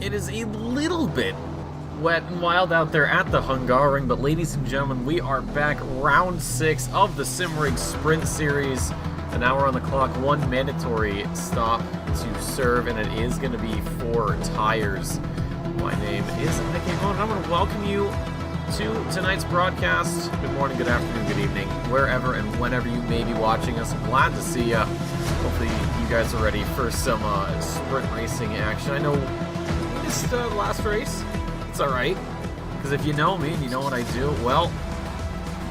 It is a little bit wet and wild out there at the Hungaroring, but ladies and gentlemen, we are back, round 6 of the Simrigs Sprint Series. An hour on the clock, one mandatory stop to serve, and it is going to be 4 tires. My name is Nick Avon, and I'm going to welcome you to tonight's broadcast. Good morning, good afternoon, good evening, wherever and whenever you may be watching us. I'm glad to see you. Hopefully you guys are ready for some sprint racing action. I know we missed the last race. It's alright, because if you know me and you know what I do, well,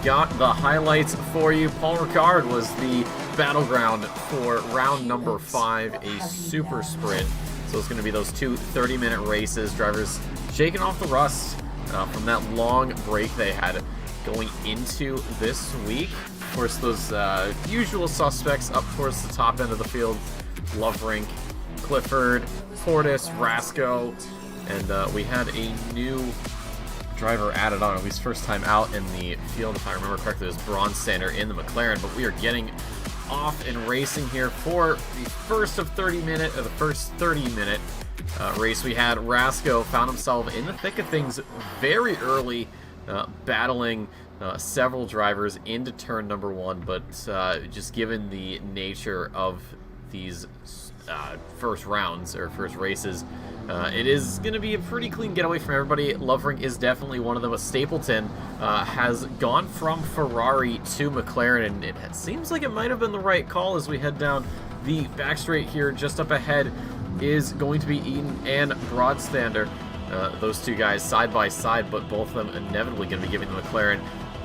got the highlights for you. Paul Ricard was the battleground for round number 5, a super sprint. So it's going to be those two 30-minute races. Drivers shaking off the rust from that long break they had going into this week. Of course, those usual suspects up towards the top end of the field: Loverink, Clifford, Fortis, Rasco, and we had a new driver added on, at least first time out in the field, if I remember correctly. It was Braun Sander in the McLaren, but we are getting off and racing here for the first 30-minute race. We had Rasco found himself in the thick of things very early, battling several drivers into turn number 1, but just given the nature of these first rounds or first races, it is going to be a pretty clean getaway from everybody. Loverink is definitely one of them. Stapleton has gone from Ferrari to McLaren, and it seems like it might have been the right call as we head down the back straight here. Just up ahead is going to be Eaton and Broadstander. Those two guys side by side, but both of them inevitably going to be giving the McLaren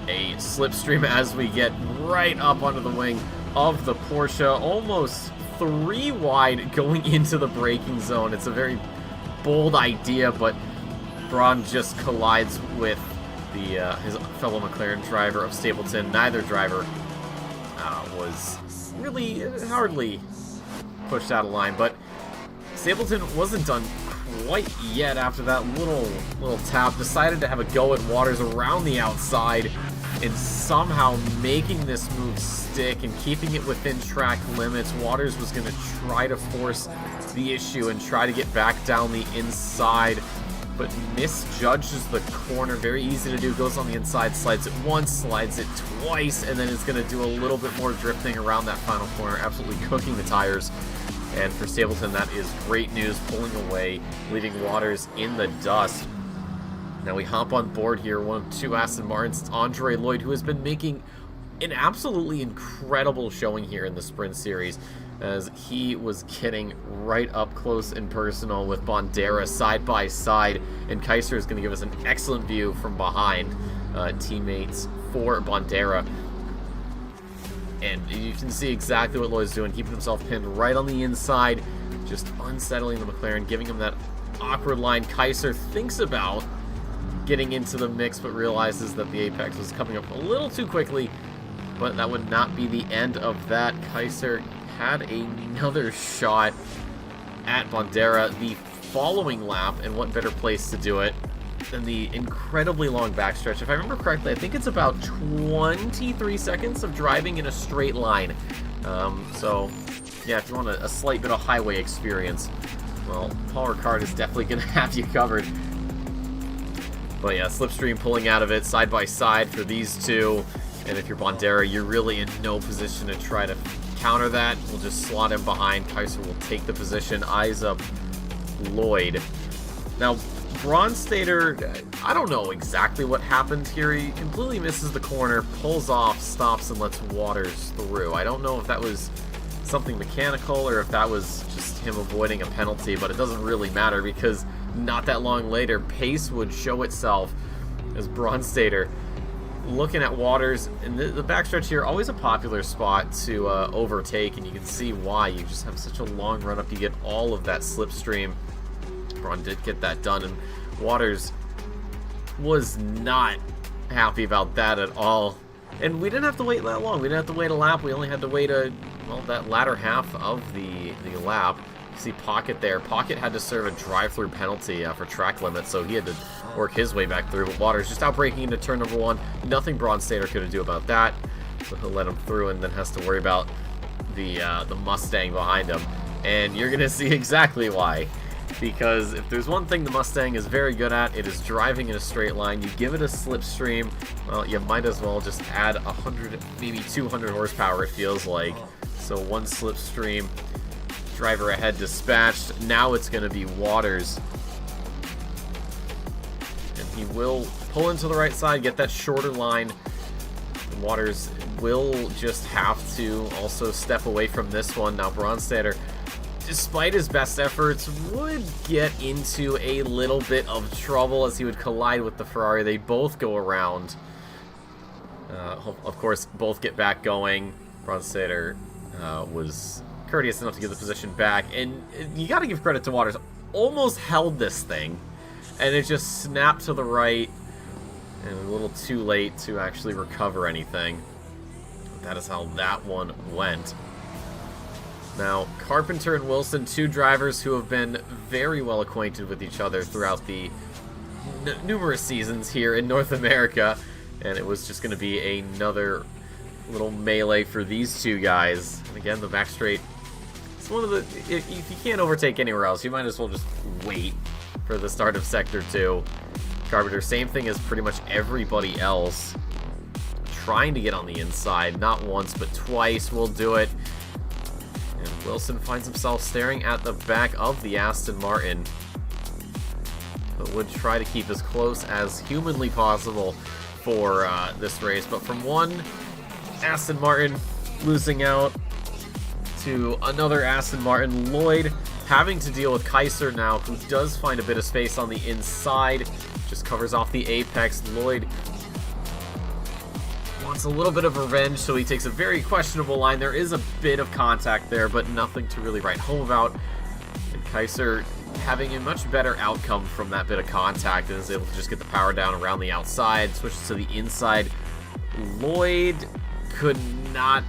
a slipstream as we get right up under the wing of the Porsche, almost 3 wide going into the braking zone. It's a very bold idea, but Braun just collides with the his fellow McLaren driver of Stapleton. Neither driver was really hardly pushed out of line, but Stapleton wasn't done quite yet after that little tap. Decided to have a go at Waters around the outside, and somehow making this move stick and keeping it within track limits. Waters was going to try to force the issue and try to get back down the inside, but misjudges the corner. Very easy to do. Goes on the inside, slides it once, slides it twice, and then is going to do a little bit more drifting around that final corner, absolutely cooking the tires. And for Stapleton, that is great news, pulling away, leaving Waters in the dust. Now we hop on board here, one of 2 Aston Martins. It's Andre Lloyd, who has been making an absolutely incredible showing here in the Sprint Series, as he was getting right up close and personal with Bandera side by side, and Kaiser is going to give us an excellent view from behind, teammates for Bandera. And you can see exactly what Lloyd's doing, keeping himself pinned right on the inside, just unsettling the McLaren, giving him that awkward line. Kaiser thinks about getting into the mix, but realizes that the apex was coming up a little too quickly, but that would not be the end of that. Kaiser had another shot at Bandera the following lap, and what better place to do it than the incredibly long backstretch. If I remember correctly, I think it's about 23 seconds of driving in a straight line. So, yeah, if you want a slight bit of highway experience, well, Paul Ricard is definitely going to have you covered. But yeah, slipstream pulling out of it side by side for these two. And if you're Bandera, you're really in no position to try to counter that. We'll just slot him behind. Kaiser will take the position, eyes up Lloyd. Now, Bronstader, I don't know exactly what happened here. He completely misses the corner, pulls off, stops, and lets Waters through. I don't know if that was something mechanical or if that was just him avoiding a penalty, but it doesn't really matter, because not that long later, pace would show itself as Bronstader looking at Waters. And the backstretch here, always a popular spot to overtake, and you can see why. You just have such a long run up, you get all of that slipstream. Braun did get that done, and Waters was not happy about that at all. And we didn't have to wait that long. We didn't have to wait a lap. We only had to wait that latter half of the lap. You see Pocket there. Pocket had to serve a drive-through penalty for track limits, so he had to work his way back through. But Waters just outbraking into turn number 1. Nothing Bronstader could do about that, so he'll let him through, and then has to worry about the Mustang behind him. And you're gonna see exactly why. because if there's one thing the Mustang is very good at, it is driving in a straight line. You give it a slipstream, well, you might as well just add 100, maybe 200 horsepower, it feels like. So one slipstream, driver ahead dispatched. Now it's going to be Waters. And he will pull into the right side, get that shorter line. Waters will just have to also step away from this one. Now Bronstetter, despite his best efforts, would get into a little bit of trouble as he would collide with the Ferrari. They both go around. Of course, both get back going. Bronstetter was courteous enough to give the position back. And you got to give credit to Waters. Almost held this thing. And it just snapped to the right. And a little too late to actually recover anything. That is how that one went. Now, Carpenter and Wilson, two drivers who have been very well acquainted with each other throughout the numerous seasons here in North America. And it was just going to be another little melee for these two guys. And again, the back straight, it's one of the, if you can't overtake anywhere else, you might as well just wait for the start of Sector 2. Carpenter, same thing as pretty much everybody else. Trying to get on the inside, not once, but twice will do it. And Wilson finds himself staring at the back of the Aston Martin, but would try to keep as close as humanly possible for this race. But from one Aston Martin losing out to another Aston Martin, Lloyd having to deal with Kaiser now, who does find a bit of space on the inside. Just covers off the apex. Lloyd wants a little bit of revenge, so he takes a very questionable line. There is a bit of contact there, but nothing to really write home about. And Kaiser having a much better outcome from that bit of contact and is able to just get the power down around the outside, switches to the inside. Lloyd could not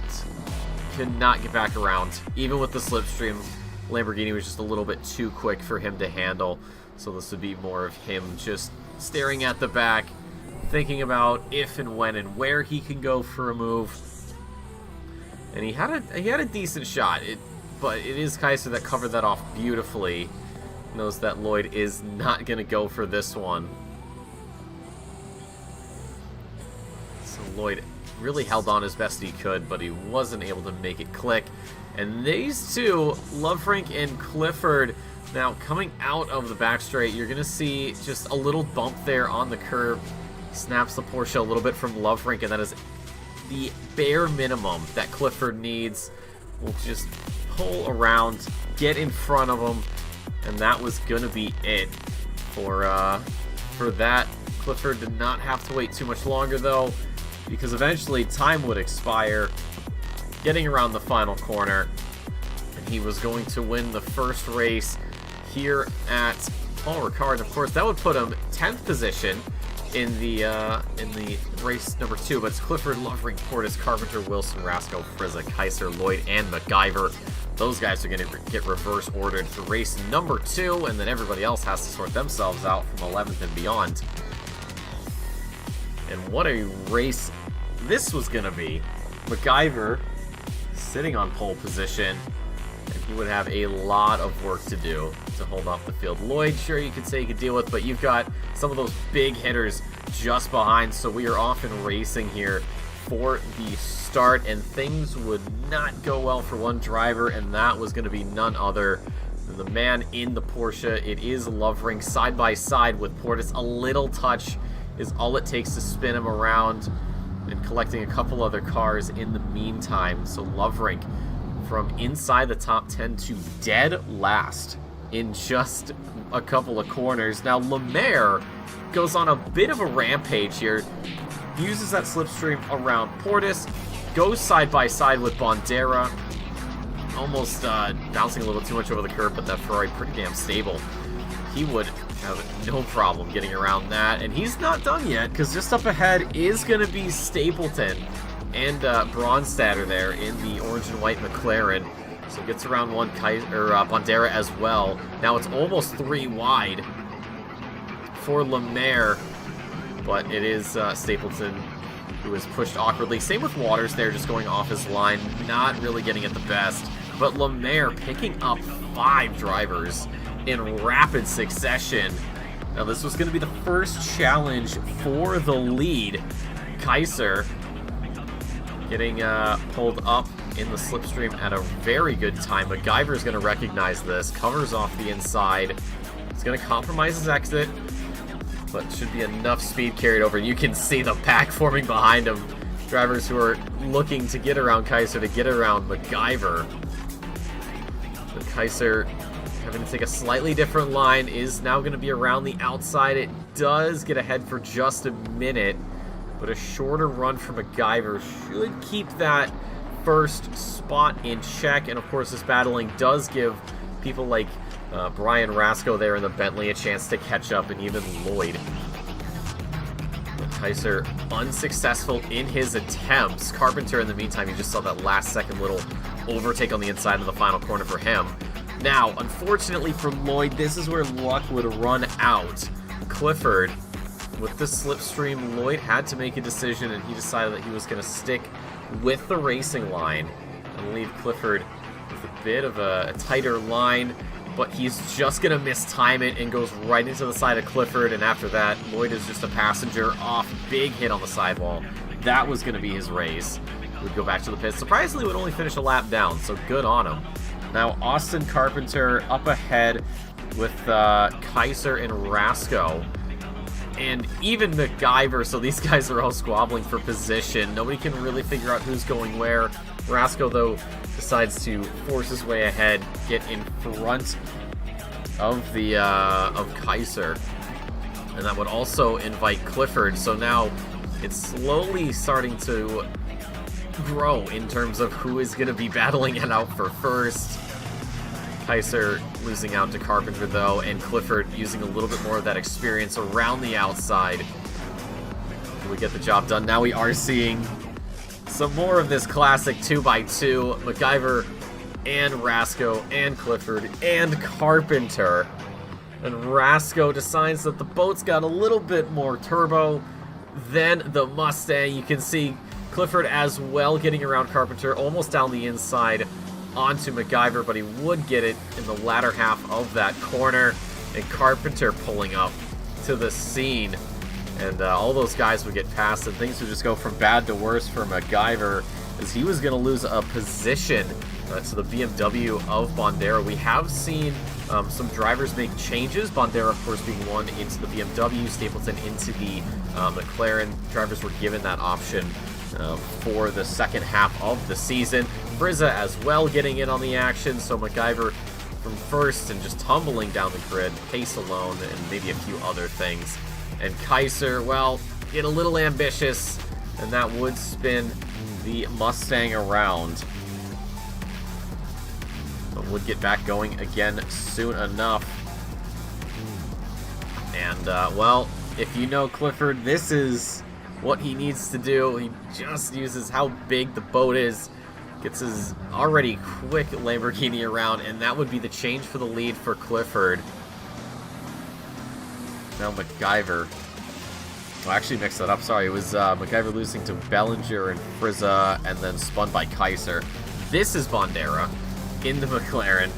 get back around. Even with the slipstream, Lamborghini was just a little bit too quick for him to handle. So this would be more of him just staring at the back, thinking about if and when and where he can go for a move. And he had a decent shot, but it is Kaiser that covered that off beautifully. Knows that Lloyd is not going to go for this one. So Lloyd really held on as best he could, but he wasn't able to make it click. And these two, Lovefrank and Clifford, now coming out of the back straight, you're going to see just a little bump there on the curb. Snaps the Porsche a little bit from Lovefrank, and that is the bare minimum that Clifford needs. Will just pull around, get in front of him, and that was going to be it for that. Clifford did not have to wait too much longer, though, because eventually time would expire, getting around the final corner, and he was going to win the first race here at Paul Ricard. And of course, that would put him 10th position in the race number 2. But it's Clifford, Lovering, Portis, Carpenter, Wilson, Rasco, Frizza, Kaiser, Lloyd, and MacGyver. Those guys are going to get reverse ordered for race number 2, and then everybody else has to sort themselves out from 11th and beyond. And what a race this was going to be. MacGyver sitting on pole position, and he would have a lot of work to do to hold off the field. Lloyd, sure, you could say you could deal with, but you've got some of those big hitters just behind, so we are off and racing here for the start, and things would not go well for one driver, and that was going to be none other than the man in the Porsche. It is Lovering side by side with Portis. A little touch is all it takes to spin him around, and collecting a couple other cars in the meantime. So Lovering from inside the top 10 to dead last in just a couple of corners. Now Lemaire goes on a bit of a rampage here, uses that slipstream around Portis, goes side by side with Bandera, almost bouncing a little too much over the curb, but that Ferrari pretty damn stable. He would have no problem getting around that, and he's not done yet, because just up ahead is going to be Stapleton and Bronstetter there in the orange and white McLaren. So gets around one Bandera as well. Now it's almost 3 wide for Lemaire, but it is Stapleton who is pushed awkwardly. Same with Waters there, just going off his line, not really getting it the best. But Lemaire picking up 5 drivers in rapid succession. Now this was going to be the first challenge for the lead. Kaiser getting pulled up in the slipstream at a very good time. MacGyver's going to recognize this, covers off the inside. He's going to compromise his exit, but should be enough speed carried over. You can see the pack forming behind him. Drivers who are looking to get around Kaiser, to get around MacGyver. But Kaiser, having to take a slightly different line, is now going to be around the outside. It does get ahead for just a minute, but a shorter run for MacGyver should keep that first spot in check. And of course, this battling does give people like Brian Rasco there in the Bentley a chance to catch up, and even Lloyd. But Kaiser unsuccessful in his attempts. Carpenter, in the meantime, you just saw that last second little overtake on the inside of the final corner for him. Now, unfortunately for Lloyd, this is where luck would run out. Clifford, with the slipstream, Lloyd had to make a decision, and he decided that he was going to stick with the racing line and leave Clifford with a bit of a tighter line. But he's just going to mistime it and goes right into the side of Clifford. And after that, Lloyd is just a passenger off. Big hit on the sidewall. That was going to be his race. Would go back to the pits. Surprisingly, would only finish a lap down, so good on him. Now, Austin Carpenter up ahead with Kaiser and Rasco. And even MacGyver, so these guys are all squabbling for position. Nobody can really figure out who's going where. Rasco, though, decides to force his way ahead, get in front of the of Kaiser, and that would also invite Clifford. So now it's slowly starting to grow in terms of who is going to be battling it out for first. Kaiser losing out to Carpenter, though, and Clifford using a little bit more of that experience around the outside. Can we get the job done? Now we are seeing some more of this classic 2x2. MacGyver and Rasco and Clifford and Carpenter. And Rasco decides that the boat's got a little bit more turbo than the Mustang. You can see Clifford as well getting around Carpenter, almost down the inside onto MacGyver, but he would get it in the latter half of that corner. And Carpenter pulling up to the scene. And all those guys would get past, and things would just go from bad to worse for MacGyver, as he was going to lose a position to the BMW of Bandera. We have seen some drivers make changes. Bandera, of course, being one into the BMW, Stapleton into the McLaren. Drivers were given that option for the second half of the season. Frizza as well getting in on the action, so MacGyver from first and just tumbling down the grid, pace alone, and maybe a few other things. And Kaiser, well, get a little ambitious, and that would spin the Mustang around. But would get back going again soon enough. And, well, if you know Clifford, this is what he needs to do. He just uses how big the boat is, gets his already quick Lamborghini around, and that would be the change for the lead for Clifford. Now MacGyver. Well, actually mixed that up. Sorry, it was MacGyver losing to Bellinger and Frizza, and then spun by Kaiser. This is Bandera in the McLaren.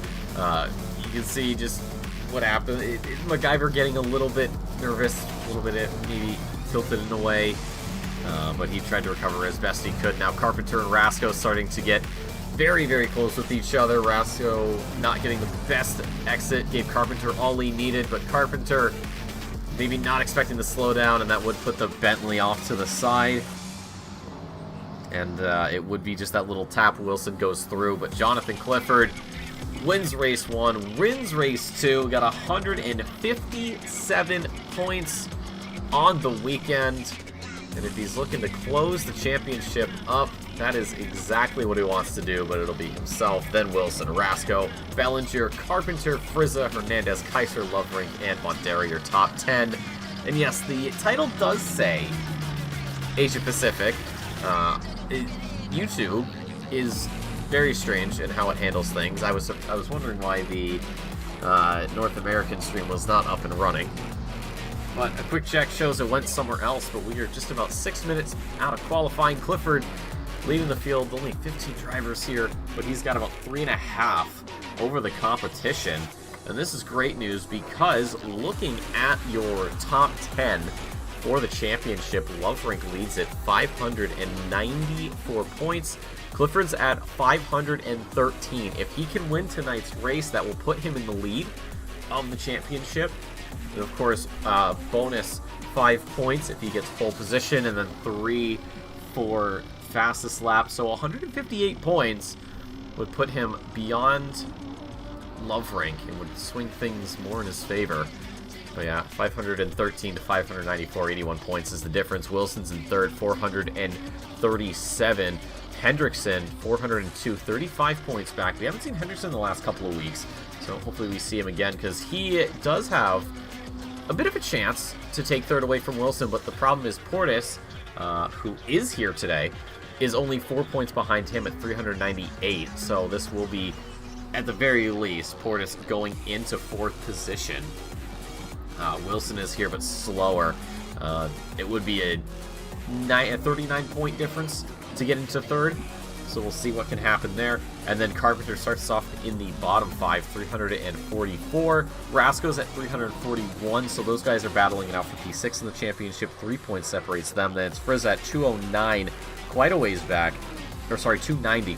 You can see just what happened. MacGyver getting a little bit nervous, a little bit maybe tilted in a way, but he tried to recover as best he could. Now Carpenter and Rasco starting to get very, very close with each other. Rasco not getting the best exit, gave Carpenter all he needed, but Carpenter maybe not expecting the slowdown, and that would put the Bentley off to the side. And it would be just that little tap. Wilson goes through, but Jonathan Clifford wins race 1, wins race 2, got 157 points on the weekend. And if he's looking to close the championship up, that is exactly what he wants to do, but it'll be himself, then Wilson, Rasco, Bellinger, Carpenter, Frizza, Hernandez, Kaiser, Lovering, and Bandera, your top 10. And yes, the title does say Asia Pacific. YouTube is very strange in how it handles things. I was wondering why the North American stream was not up and running. But a quick check shows it went somewhere else, but we are just about 6 minutes out of qualifying. Clifford leading the field, only 15 drivers here, but he's got about 3.5 over the competition. And this is great news because looking at your top 10 for the championship, Loverink leads at 594 points. Clifford's at 513. If he can win tonight's race, that will put him in the lead of the championship. And of course, bonus 5 points if he gets pole position, and then 3 for fastest lap. So 158 points would put him beyond Loverink and would swing things more in his favor. So yeah, 513 to 594, 81 points is the difference. Wilson's in third, 437. Hendrickson, 402, 35 points back. We haven't seen Hendrickson in the last couple of weeks, so hopefully we see him again, because he does have a bit of a chance to take third away from Wilson, but the problem is Portis, who is here today, is only 4 points behind him at 398, so this will be, at the very least, Portis going into fourth position. Wilson is here, but slower. It would be a 39-point difference to get into third, so we'll see what can happen there. And then Carpenter starts off in the bottom 5, 344. Rasco's at 341, so those guys are battling it out for P6 in the championship. 3 points separates them. Then it's Frizz at 209, quite a ways back. Or sorry, 290,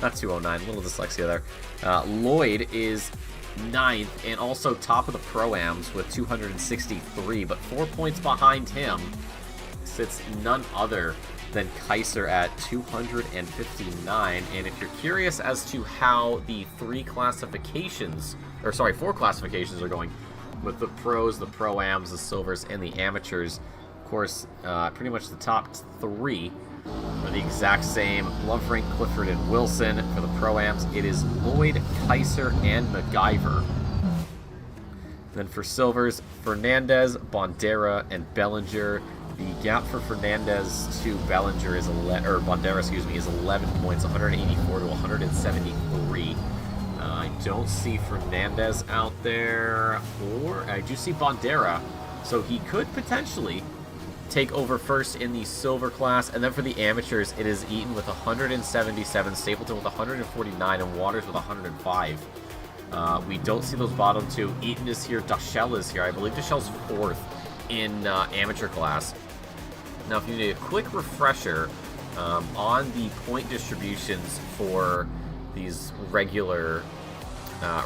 not 209, a little dyslexia there. Lloyd is 9th and also top of the Pro-Ams with 263, but 4 points behind him sits none other than Kaiser at 259. And if you're curious as to how the 4 classifications are going with the pros, the Pro-Ams, the silvers, and the amateurs, of course, pretty much the top 3 are the exact same. Loverink, Clifford, and Wilson. For the Pro-Ams, it is Lloyd, Kaiser, and MacGyver. Then for silvers, Fernandez, Bondera, and Bellinger. The gap for Fernandez to Bellinger is Bondera, is 11 points, 184 to 173. I don't see Fernandez out there, or I do see Bondera, so he could potentially take over first in the silver class. And then for the amateurs, it is Eaton with 177, Stapleton with 149, and Waters with 105. We don't see those bottom 2. Eaton is here, Dachelle is here. I believe Dachelle's 4th in amateur class. Now, if you need a quick refresher on the point distributions for these regular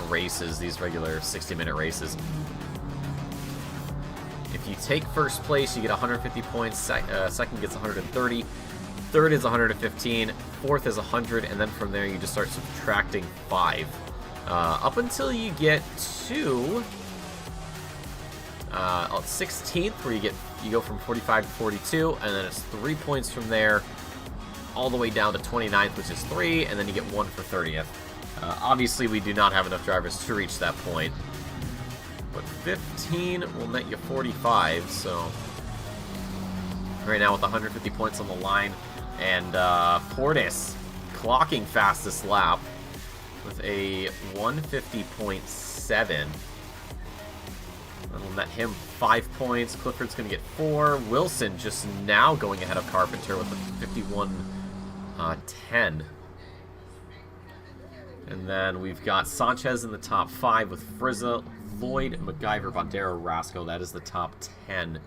races, these regular 60-minute races, if you take first place, you get 150 points, second gets 130, third is 115, fourth is 100, and then from there you just start subtracting 5. Up until you get to 16th, where you go from 45 to 42, and then it's 3 points from there, all the way down to 29th, which is 3, and then you get 1 for 30th. Obviously, we do not have enough drivers to reach that point, but 15 will net you 45, so right now with 150 points on the line, and Portis clocking fastest lap with a 150.7. That'll net him 5 points. Clifford's going to get 4. Wilson just now going ahead of Carpenter with a 51.10. And then we've got Sanchez in the top 5 with Frizza, Lloyd, MacGyver, Bondera, Rasco. That is the top 10.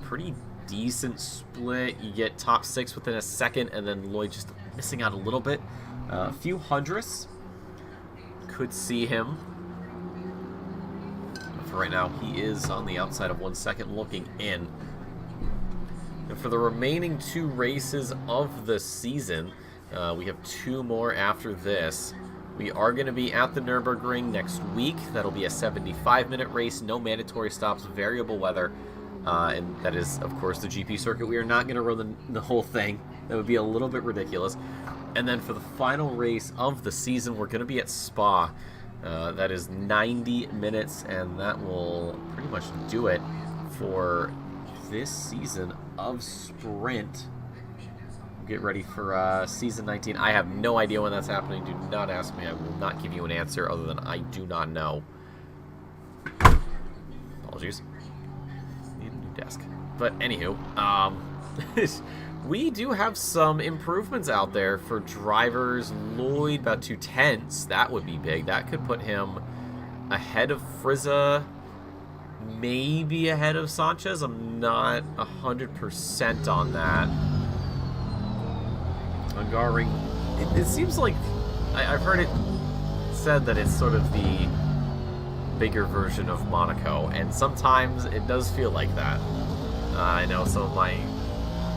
Pretty decent split. You get top 6 within a second, and then Lloyd just missing out a little bit. A few hundredths. Could see him. For right now, he is on the outside of 1 second looking in. And for the remaining 2 races of the season, we have 2 more after this. We are going to be at the Nürburgring next week. That'll be a 75-minute race, no mandatory stops, variable weather. And that is, of course, the GP circuit. We are not going to run the whole thing. That would be a little bit ridiculous. And then for the final race of the season, we're going to be at Spa. That is 90 minutes, and that will pretty much do it for this season of Sprint. Get ready for season 19. I have no idea when that's happening. Do not ask me. I will not give you an answer other than I do not know. Apologies. Need a new desk. But anywho, we do have some improvements out there for drivers. Lloyd, about 2 tenths. That would be big. That could put him ahead of Frieza, maybe ahead of Sanchez. I'm not 100% on that. Hungaroring, it seems like I've heard it said that it's sort of the bigger version of Monaco, and sometimes it does feel like that. I know some of my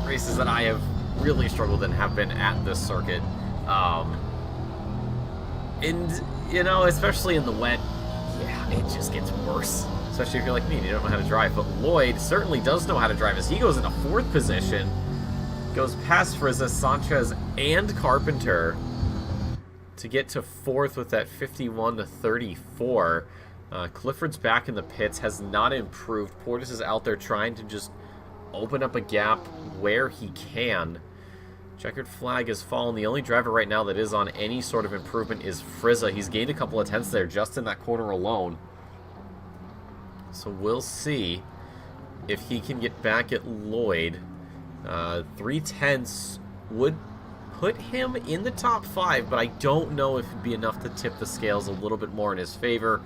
races that I have really struggled in have been at this circuit. And, you know, especially in the wet, yeah, it just gets worse. Especially if you're like me and you don't know how to drive. But Lloyd certainly does know how to drive as he goes into 4th position. Goes past Frieza, Sanchez, and Carpenter to get to 4th with that 51-34. Clifford's back in the pits, has not improved. Portis is out there trying to just open up a gap where he can. Checkered flag has fallen. The only driver right now that is on any sort of improvement is Frieza. He's gained a couple of tenths there just in that corner alone. So we'll see if he can get back at Lloyd. 3 tenths would put him in the top 5, but I don't know if it'd be enough to tip the scales a little bit more in his favor.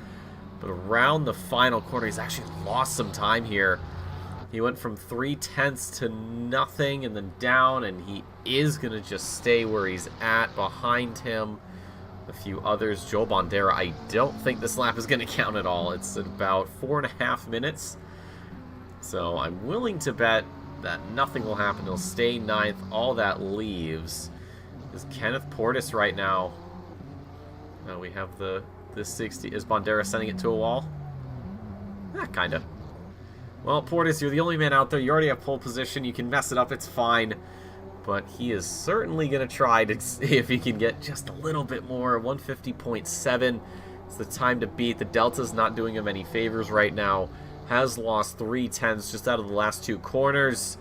But around the final corner, he's actually lost some time here. He went from 3 tenths to nothing and then down, and he is going to just stay where he's at. Behind him, a few others. Joe Bandera, I don't think this lap is going to count at all. It's at about 4.5 minutes. So I'm willing to bet that nothing will happen. He'll stay 9th. All that leaves is Kenneth Portis right now. Now we have the 60. Is Bandera sending it to a wall? Yeah, kind of. Well, Portis, you're the only man out there. You already have pole position. You can mess it up. It's fine. But he is certainly going to try to see if he can get just a little bit more. 150.7. It's the time to beat. The Delta's not doing him any favors right now. Has lost 3 tenths just out of the last 2 corners.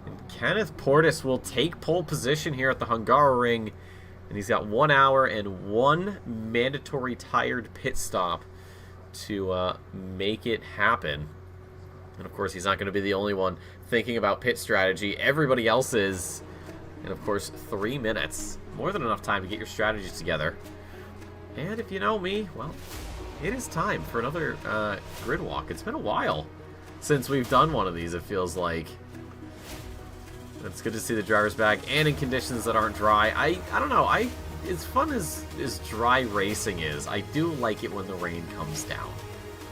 And Kenneth Portis will take pole position here at the Hungaroring. And he's got 1 hour and 1 mandatory tired pit stop to make it happen. And of course, he's not going to be the only one thinking about pit strategy. Everybody else is. And of course, 3 minutes. More than enough time to get your strategies together. And if you know me, well, it is time for another grid walk. It's been a while since we've done one of these, it feels like. It's good to see the drivers back and in conditions that aren't dry. I don't know. As fun as dry racing is, I do like it when the rain comes down.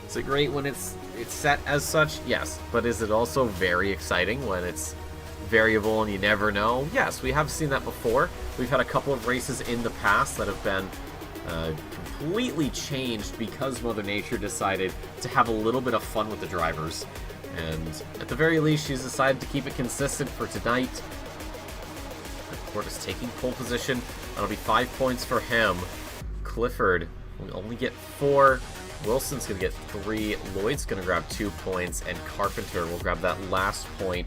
Is it great when it's set as such? Yes. But is it also very exciting when it's variable and you never know? Yes, we have seen that before. We've had a couple of races in the past that have been completely changed because Mother Nature decided to have a little bit of fun with the drivers. And at the very least, she's decided to keep it consistent for tonight. Portis taking pole position. That'll be 5 points for him. Clifford will only get 4. Wilson's going to get 3. Lloyd's going to grab 2 points. And Carpenter will grab that last point,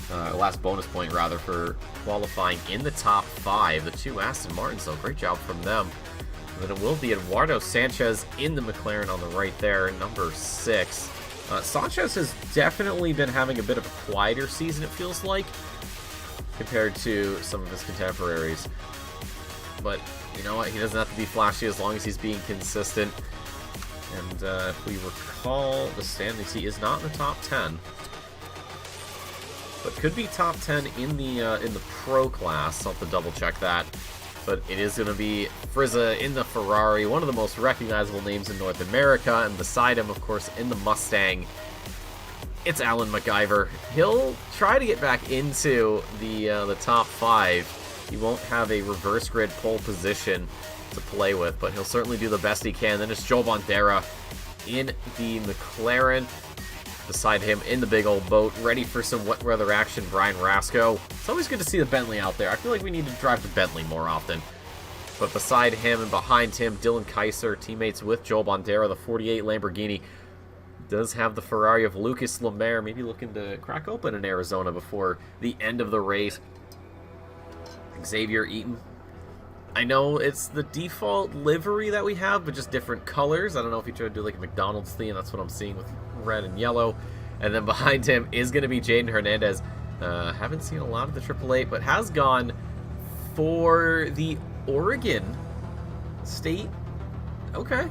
last bonus point, rather, for qualifying in the top 5. The 2 Aston Martins, though, great job from them. And then it will be Eduardo Sanchez in the McLaren on the right there, number 6. Sanchez has definitely been having a bit of a quieter season, it feels like, compared to some of his contemporaries. But you know what? He doesn't have to be flashy as long as he's being consistent. And if we recall, the standings, he is not in the top 10, but could be top 10 in the pro class. I'll have to double check that. But it is going to be Frieza in the Ferrari, one of the most recognizable names in North America, and beside him, of course, in the Mustang, it's Alan MacGyver. He'll try to get back into the top 5. He won't have a reverse grid pole position to play with, but he'll certainly do the best he can. Then it's Joe Bandera in the McLaren. Beside him in the big old boat, ready for some wet weather action, Brian Rasco. It's always good to see the Bentley out there. I feel like we need to drive the Bentley more often. But beside him and behind him, Dylan Kaiser, teammates with Joe Bandera, the 48 Lamborghini, does have the Ferrari of Lucas Lemaire, maybe looking to crack open in Arizona before the end of the race. Xavier Eaton. I know it's the default livery that we have, but just different colors. I don't know if you try to do like a McDonald's theme. That's what I'm seeing with red and yellow. And then behind him is going to be Jaden Hernandez. Haven't seen a lot of the 888, but has gone for the Oregon State. Okay.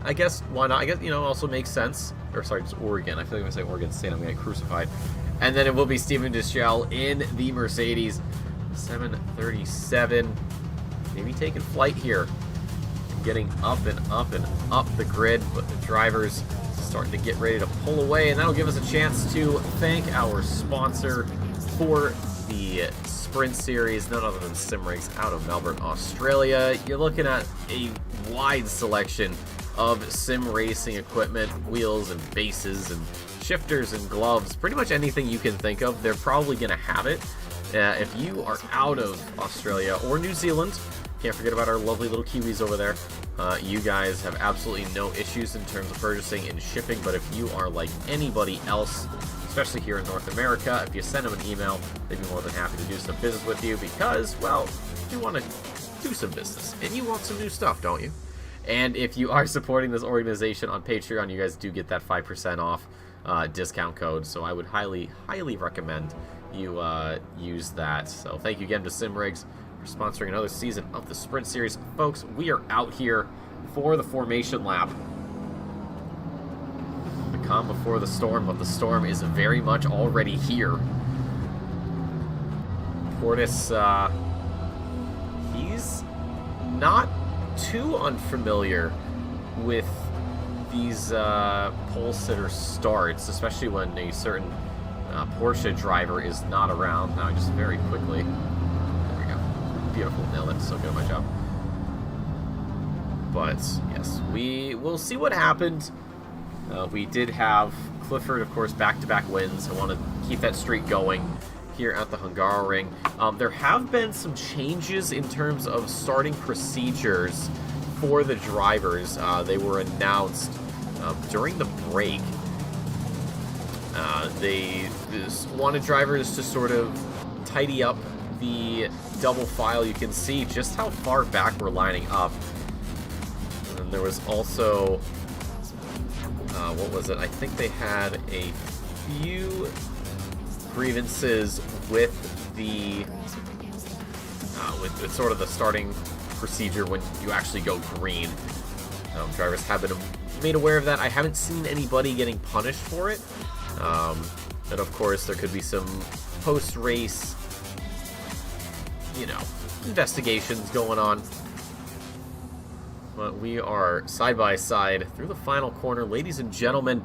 I guess, why not? I guess, you know, also makes sense. Or, sorry, it's Oregon. I feel like if I say Oregon State, I'm going to get crucified. And then it will be Steven Deschel in the Mercedes 737. Maybe taking flight here. Getting up and up and up the grid, but the drivers starting to get ready to pull away, and that'll give us a chance to thank our sponsor for the Sprint Series, none other than Simrigs out of Melbourne, Australia. You're looking at a wide selection of sim racing equipment, wheels and bases and shifters and gloves, pretty much anything you can think of, they're probably going to have it. If you are out of Australia or New Zealand, can't forget about our lovely little Kiwis over there. You guys have absolutely no issues in terms of purchasing and shipping, but if you are like anybody else, especially here in North America, if you send them an email, they'd be more than happy to do some business with you because, well, you want to do some business, and you want some new stuff, don't you? And if you are supporting this organization on Patreon, you guys do get that 5% off discount code, so I would highly, highly recommend you use that. So thank you again to Simrigs for sponsoring another season of the Sprint Series. Folks, we are out here for the formation lap. The calm before the storm, but the storm is very much already here. Portis, he's not too unfamiliar with these pole sitter starts, especially when a certain Porsche driver is not around. Now, just very quickly. There we go. Beautiful. Nailed it. So good at my job. But, yes, we will see what happened. We did have Clifford, of course, back-to-back wins. I want to keep that streak going here at the Hungaroring. There have been some changes in terms of starting procedures for the drivers. They were announced during the break. They just wanted drivers to sort of tidy up the double file. You can see just how far back we're lining up. And then there was also, what was it? I think they had a few grievances with the, with sort of the starting procedure when you actually go green. Drivers have been made aware of that. I haven't seen anybody getting punished for it. And of course, there could be some post-race, you know, investigations going on. But we are side by side through the final corner. Ladies and gentlemen,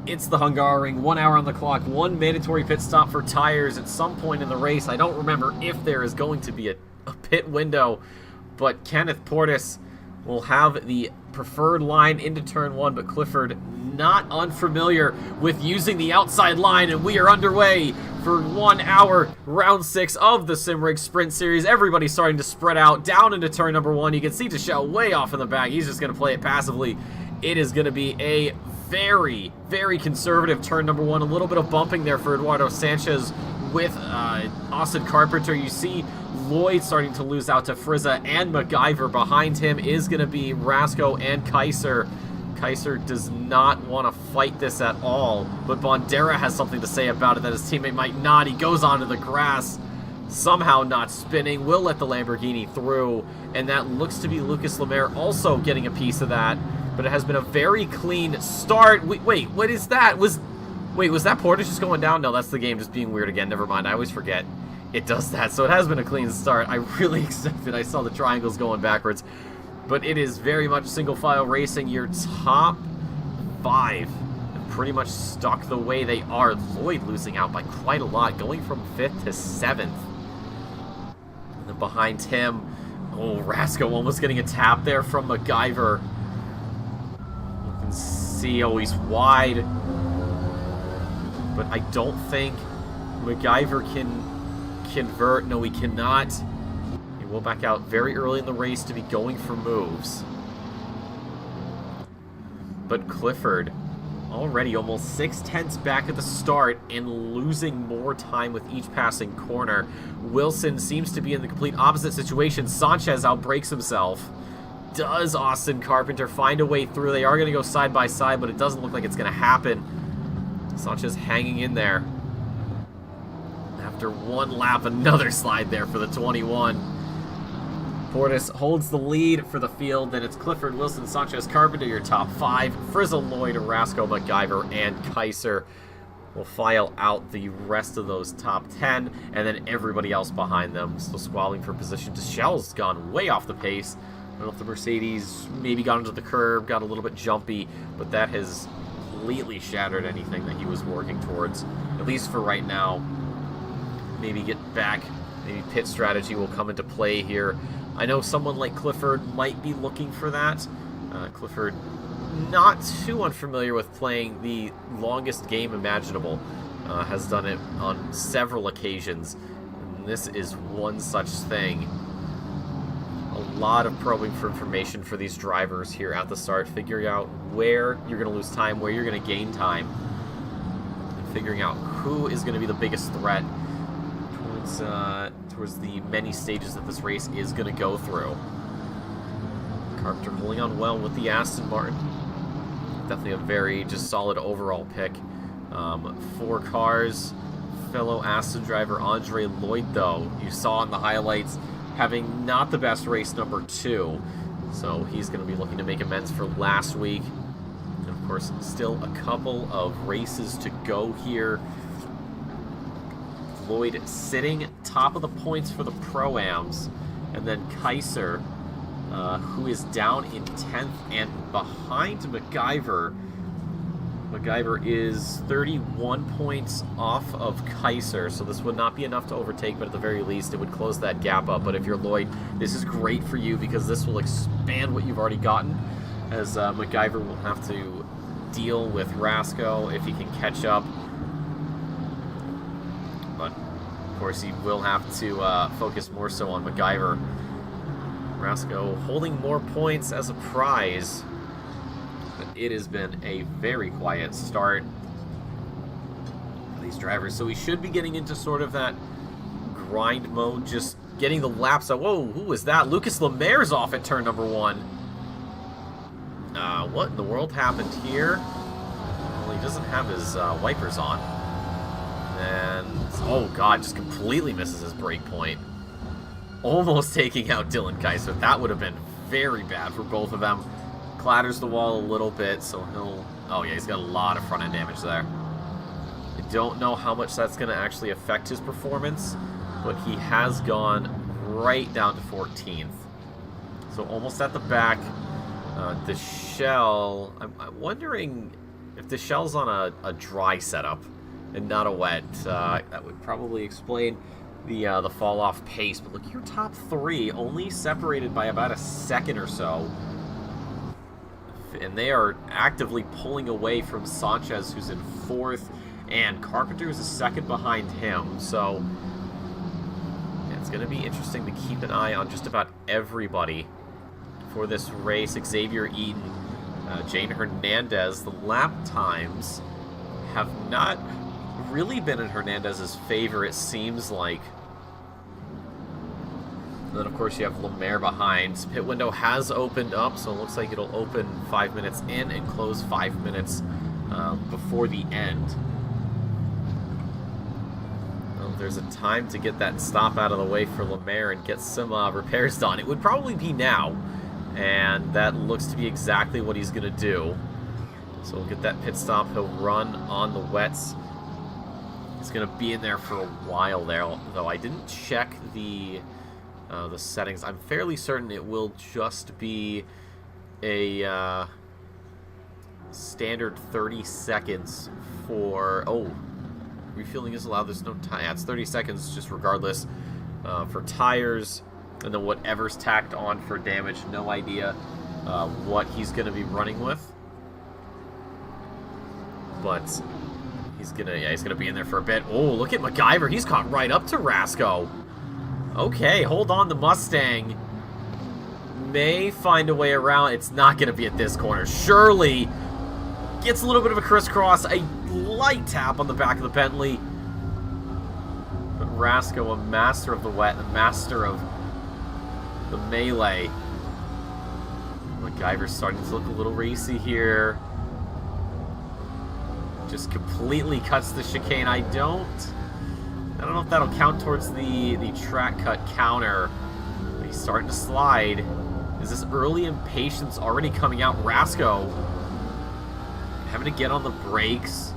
it's the Hungaroring. 1 hour on the clock. One mandatory pit stop for tires at some point in the race. I don't remember if there is going to be a pit window, but Kenneth Portis will have the preferred line into turn one, but Clifford not unfamiliar with using the outside line, and we are underway for 1 hour, round 6 of the Simrigs Sprint Series. Everybody's starting to spread out down into turn number 1. You can see Deschel way off in the back. He's just going to play it passively. It is going to be a very, very conservative turn number 1. A little bit of bumping there for Eduardo Sanchez with Austin Carpenter. You see Lloyd starting to lose out to Frizza, and MacGyver behind him is going to be Rasco and Kaiser. Kaiser does not want to fight this at all, but Bondera has something to say about it that his teammate might not. He goes onto the grass, somehow not spinning, will let the Lamborghini through, and that looks to be Lucas Lemaire also getting a piece of that, but it has been a very clean start. Wait, what is that? Was that Portis just going down? No, that's the game just being weird again. Never mind, I always forget it does that. So it has been a clean start. I really expected. I saw the triangles going backwards. But it is very much single file racing. Your top 5 have pretty much stuck the way they are. Lloyd losing out by quite a lot, going from 5th to 7th. And then behind him, oh, Rasco almost getting a tap there from MacGyver. You can see, oh, he's wide. But I don't think MacGyver can convert. No, he cannot. He will back out very early in the race to be going for moves. But Clifford already almost 6/10 back at the start and losing more time with each passing corner. Wilson seems to be in the complete opposite situation. Sanchez outbreaks himself. Does Austin Carpenter find a way through? They are going to go side by side, but it doesn't look like it's going to happen. Sanchez hanging in there. After one lap, another slide there for the 21. Portis holds the lead for the field. Then it's Clifford, Wilson, Sanchez, Carpenter, your top 5. Frizzle, Lloyd, Rasco, MacGyver, and Kaiser will file out the rest of those top 10. And then everybody else behind them still squabbling for position. Deschelle's gone way off the pace. I don't know if the Mercedes maybe got into the curb, got a little bit jumpy, but that has completely shattered anything that he was working towards, at least for right now. Maybe get back, maybe pit strategy will come into play here. I know someone like Clifford might be looking for that. Clifford, not too unfamiliar with playing the longest game imaginable, has done it on several occasions, and this is one such thing. A lot of probing for information for these drivers here at the start, figuring out where you're going to lose time, where you're going to gain time, and figuring out who is going to be the biggest threat towards the many stages that this race is going to go through. Carpenter holding on well with the Aston Martin. Definitely a very just solid overall pick. 4 cars. Fellow Aston driver Andre Lloyd, though, you saw in the highlights, having not the best race number 2. So he's going to be looking to make amends for last week. And of course, still a couple of races to go here. Lloyd sitting top of the points for the Pro-Ams. And then Kaiser, who is down in 10th and behind MacGyver. MacGyver is 31 points off of Kaiser, so this would not be enough to overtake, but at the very least, it would close that gap up. But if you're Lloyd, this is great for you because this will expand what you've already gotten, as MacGyver will have to deal with Rasco if he can catch up. But, of course, he will have to focus more so on MacGyver. Rasco holding more points as a prize. But it has been a very quiet start for these drivers. So we should be getting into sort of that grind mode, just getting the laps out. Whoa, who was that? Lucas Lemaire's off at turn number 1. What in the world happened here? Well, he doesn't have his wipers on. And, oh god, just completely misses his brake point. Almost taking out Dylan Kaiser. That would have been very bad for both of them. Clatters the wall a little bit, so he'll... Oh yeah, he's got a lot of front-end damage there. I don't know how much that's going to actually affect his performance, but he has gone right down to 14th. So almost at the back. Deschelle... I'm wondering if Deschelle's on a dry setup and not a wet. That would probably explain the fall-off pace. But look, your top 3 only separated by about a second or so. And they are actively pulling away from Sanchez, who's in 4th, and Carpenter is a second behind him. So yeah, it's going to be interesting to keep an eye on just about everybody for this race. Xavier Eaton, Jane Hernandez. The lap times have not really been in Hernandez's favor, it seems like. And then, of course, you have Lemaire behind. Pit window has opened up, so it looks like it'll open 5 minutes in and close 5 minutes before the end. Well, there's a time to get that stop out of the way for Lemaire and get some repairs done. It would probably be now, and that looks to be exactly what he's going to do. So we'll get that pit stop. He'll run on the wets. He's going to be in there for a while there, though I didn't check the settings. I'm fairly certain it will just be a standard 30 seconds for... Oh, refueling is allowed. There's no time. Yeah, it's 30 seconds just regardless for tires, and then whatever's tacked on for damage. No idea what he's going to be running with. But he's gonna be in there for a bit. Oh, look at MacGyver. He's caught right up to Rasco. Okay, hold on. The Mustang may find a way around. It's not going to be at this corner. Shirley gets a little bit of a crisscross. A light tap on the back of the Bentley. But Rasco, a master of the wet, a master of the melee. MacGyver's starting to look a little racy here. Just completely cuts the chicane. I don't know if that'll count towards the track cut counter. he's starting to slide. Is this early impatience already coming out? Rasco having to get on the brakes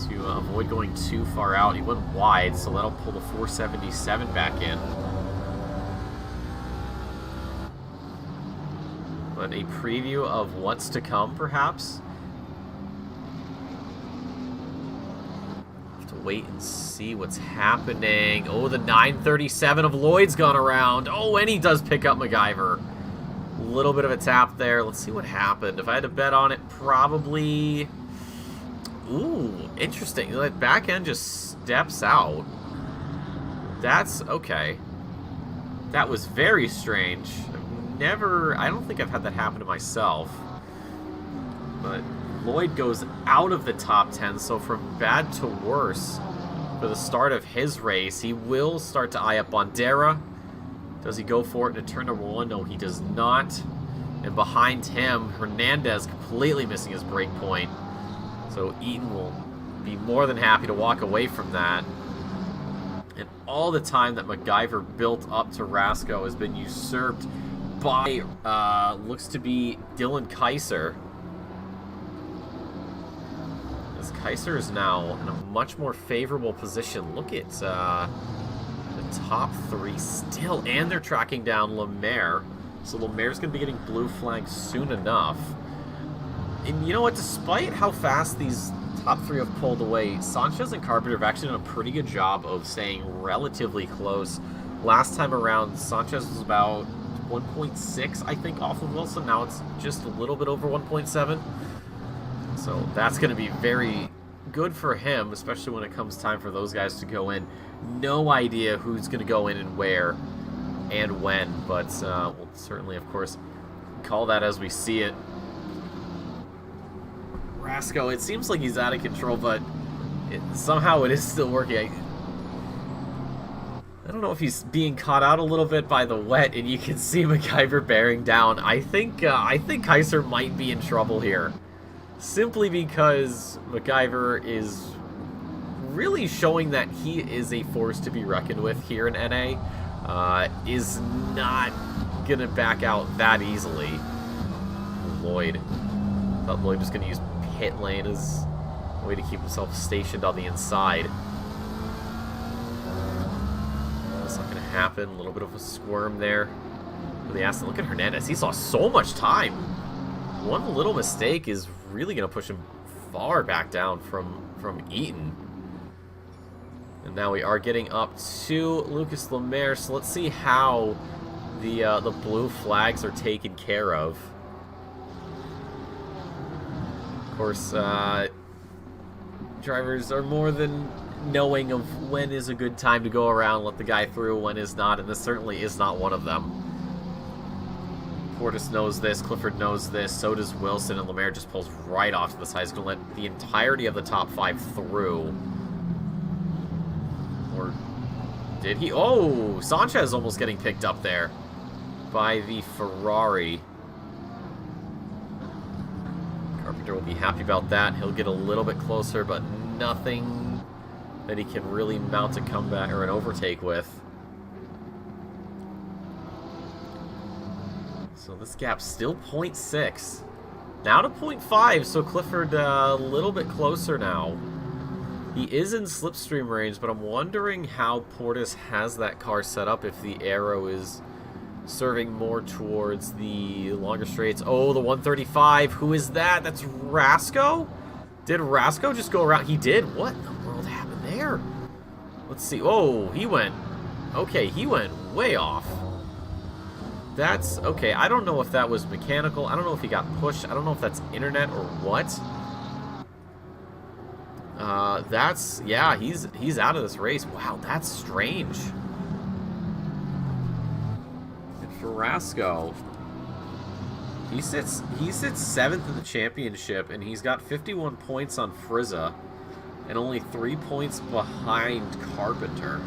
to avoid going too far out. He went wide, so that'll pull the 477 back in. But a preview of what's to come, perhaps. Have to wait and see what's happening. Oh, the 937 of Lloyd's gone around. Oh, and he does pick up MacGyver. A little bit of a tap there. Let's see what happened. If I had to bet on it, probably... Ooh, interesting. That back end just steps out. That's okay. That was very strange. I don't think I've had that happen to myself. But Lloyd goes out of the top 10, so from bad to worse for the start of his race. He will start to eye up Bandera. Does he go for it into turn number 1? No, he does not. And behind him, Hernandez completely missing his brake point. So Eaton will be more than happy to walk away from that. And all the time that MacGyver built up to Rasco has been usurped by, looks to be Dylan Kaiser. As Kaiser is now in a much more favorable position. Look at the top 3 still, and they're tracking down Lemaire. So Lemaire's going to be getting blue flagged soon enough. And you know what? Despite how fast these top 3 have pulled away, Sanchez and Carpenter have actually done a pretty good job of staying relatively close. Last time around, Sanchez was about 1.6, I think, off of Wilson. Now it's just a little bit over 1.7. So that's going to be very good for him, especially when it comes time for those guys to go in. No idea who's going to go in and where and when, but we'll certainly, of course, call that as we see it. Rasco, it seems like he's out of control, but somehow it is still working. I don't know if he's being caught out a little bit by the wet, and you can see MacGyver bearing down. I think Kaiser might be in trouble here, simply because MacGyver is really showing that he is a force to be reckoned with here in NA. Is not gonna back out that easily. Lloyd. Thought Lloyd was gonna use pit lane as a way to keep himself stationed on the inside. That's not gonna happen. A little bit of a squirm there for the Aston. Look at Hernandez. He lost so much time. One little mistake is really gonna push him far back down from Eaton. And now we are getting up to Lucas Lemaire, so let's see how the blue flags are taken care of. Of course, drivers are more than knowing of when is a good time to go around, let the guy through, when is not, and this certainly is not one of them. Portis knows this, Clifford knows this, so does Wilson, and Lemaire just pulls right off to the side. He's going to let the entirety of the top 5 through. Or did he? Oh, Sanchez almost getting picked up there by the Ferrari. Carpenter will be happy about that. He'll get a little bit closer, but nothing that he can really mount a comeback or an overtake with. So this gap's still 0.6. Now to 0.5, so Clifford a little bit closer now. He is in slipstream range, but I'm wondering how Portis has that car set up if the arrow is serving more towards the longer straights. Oh, the 135. Who is that? That's Rasco? Did Rasco just go around? He did. What in the world happened there? Let's see. Oh, he went. Okay, he went way off. That's okay. I don't know if that was mechanical. I don't know if he got pushed. I don't know if that's internet or what. Yeah, he's out of this race. Wow, that's strange. And for Rasco, he sits 7th in the championship, and he's got 51 points on Frizza, and only 3 points behind Carpenter.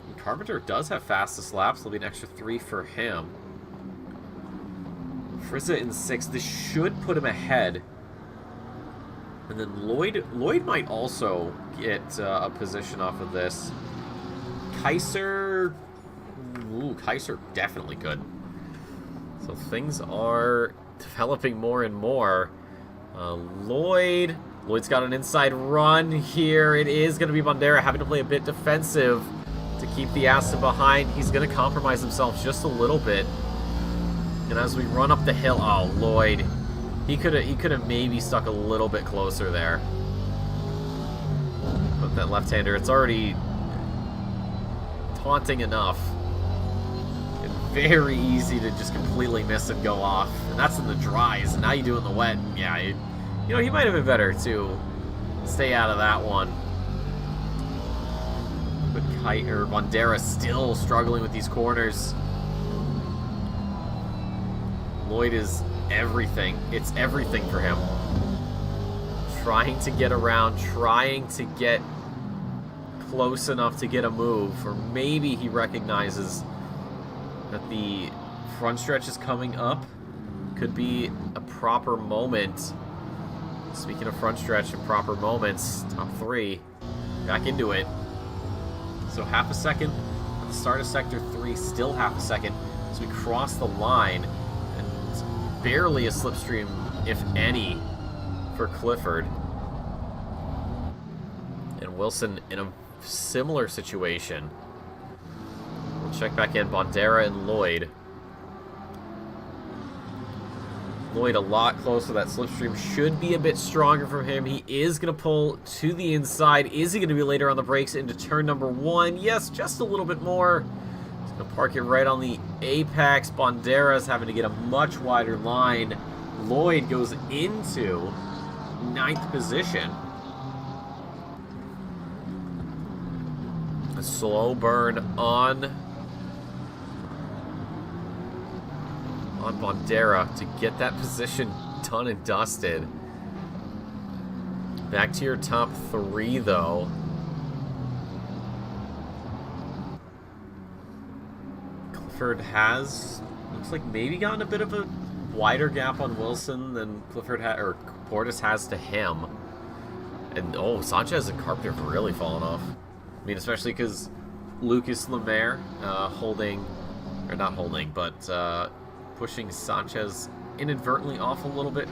And Carpenter does have fastest laps. There'll be an extra 3 for him. Frizza in 6th. This should put him ahead. And then Lloyd might also get a position off of this. Kaiser Ooh, Kaiser definitely could. So things are developing more and more. Lloyd's got an inside run here. It is going to be Bandera having to play a bit defensive to keep the Aston behind. He's going to compromise himself just a little bit. And as we run up the hill, oh, Lloyd, he could have maybe stuck a little bit closer there. But that left-hander, it's already taunting enough. And very easy to just completely miss and go off. And that's in the dries, and now you do it in the wet. Yeah, you know, he might have been better to stay out of that one. But Bandera still struggling with these corners. Lloyd is everything. It's everything for him. Trying to get around, trying to get close enough to get a move, or maybe he recognizes that the front stretch is coming up. Could be a proper moment. Speaking of front stretch and proper moments, top 3, back into it. So half a second at the start of Sector 3, still half a second. So we cross the line, and barely a slipstream, if any, for Clifford. And Wilson in a similar situation. We'll check back in, Bandera and Lloyd. Lloyd a lot closer. That slipstream should be a bit stronger from him. He is going to pull to the inside. Is he going to be later on the brakes into turn number 1? Yes, just a little bit more. He's going to park it right on the apex. Bandera's having to get a much wider line. Lloyd goes into 9th position. A slow burn on Bandera to get that position done and dusted. Back to your top 3, though. Clifford has, looks like, maybe gotten a bit of a wider gap on Wilson than Clifford had, or Portis has to him. And oh, Sanchez and Carpenter have really fallen off. I mean, especially because Lucas Lemaire pushing Sanchez inadvertently off a little bit.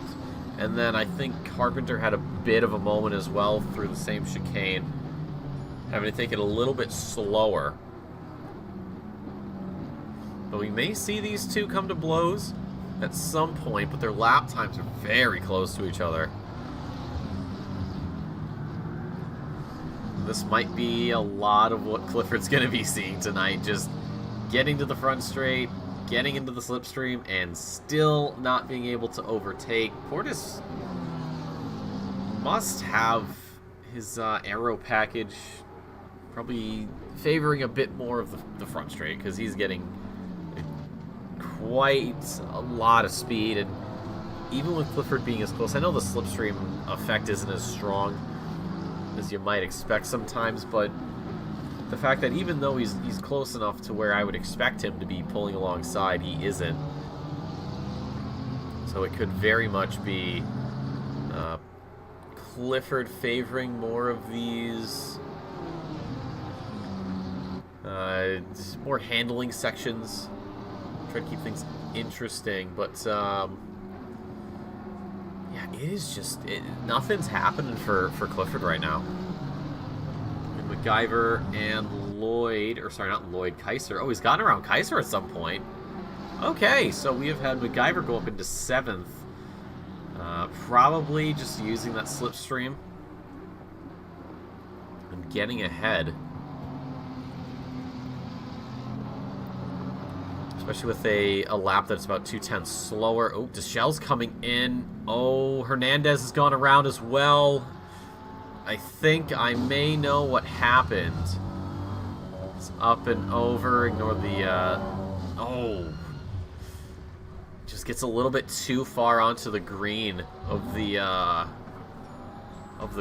And then I think Carpenter had a bit of a moment as well through the same chicane, having to take it a little bit slower. But we may see these two come to blows at some point, but their lap times are very close to each other. This might be a lot of what Clifford's going to be seeing tonight, just getting to the front straight, getting into the slipstream, and still not being able to overtake. Portis must have his aero package probably favoring a bit more of the front straight, because he's getting quite a lot of speed. And even with Clifford being as close, I know the slipstream effect isn't as strong as you might expect sometimes, but the fact that even though he's close enough to where I would expect him to be pulling alongside, he isn't. So it could very much be Clifford favoring more of these more handling sections. Try to keep things interesting, but yeah, it is just nothing's happening for Clifford right now. And MacGyver and Lloyd, or sorry, not Lloyd, Kaiser. Oh, he's gotten around Kaiser at some point. Okay, so we have had MacGyver go up into 7th. Probably just using that slipstream and getting ahead. Especially with a lap that's about 2/10 slower. Oh, Deschelle's coming in. Oh, Hernandez has gone around as well. I think I may know what happened. It's up and over. Ignore the... oh. Just gets a little bit too far onto the green of the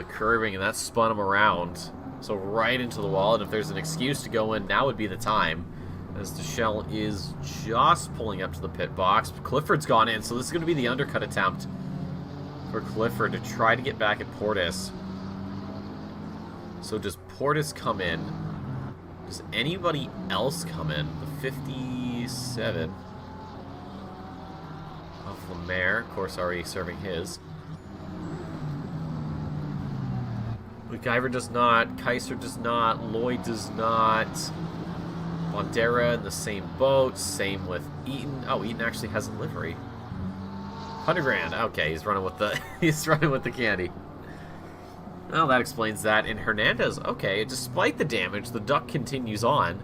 curbing, and that spun him around. So right into the wall, and if there's an excuse to go in, now would be the time. As Deschelle is just pulling up to the pit box. Clifford's gone in, so this is going to be the undercut attempt for Clifford to try to get back at Portis. So does Portis come in? Does anybody else come in? The 57 of Lemaire, of course, already serving his. MacGyver does not. Kaiser does not. Lloyd does not. Bandera in the same boat. Same with Eaton. Oh, Eaton actually has a livery. 100 grand. Okay, he's running with the he's running with the candy. Well, that explains that. And Hernandez, okay, despite the damage, the duck continues on.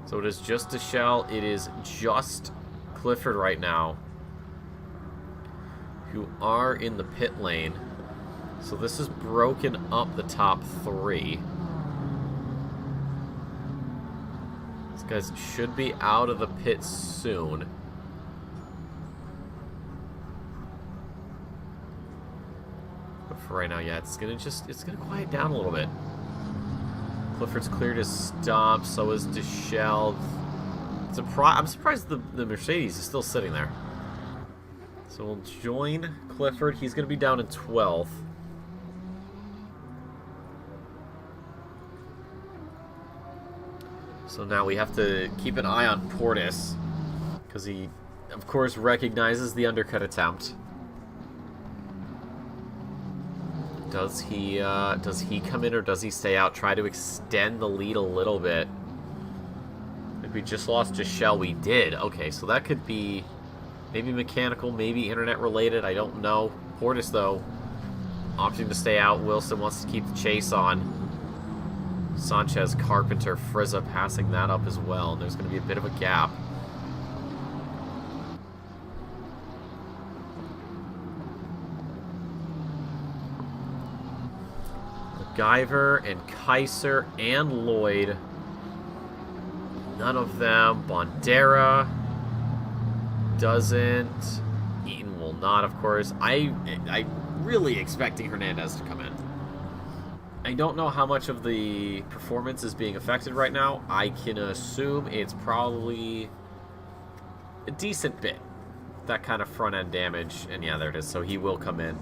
So it is just Deschelle. It is just Clifford right now, who are in the pit lane. So this has broken up the top three. These guys should be out of the pit soon. But for right now, yeah, it's gonna quiet down a little bit. Clifford's cleared his stomp, so is Deschelle. I'm surprised the Mercedes is still sitting there. So we'll join Clifford. He's gonna be down in 12th. So now we have to keep an eye on Portis, because he, of course, recognizes the undercut attempt. Does he come in or does he stay out? Try to extend the lead a little bit. I think we just lost Deschelle. We did. Okay, so that could be maybe mechanical, maybe internet related. I don't know. Portis, though, opting to stay out. Wilson wants to keep the chase on. Sanchez, Carpenter, Frizza passing that up as well. And there's going to be a bit of a gap. MacGyver and Kaiser and Lloyd. None of them. Bandera doesn't. Eaton will not, of course. I'm really expecting Hernandez to come in. I don't know how much of the performance is being affected right now. I can assume it's probably a decent bit. That kind of front-end damage. And yeah, there it is. So he will come in.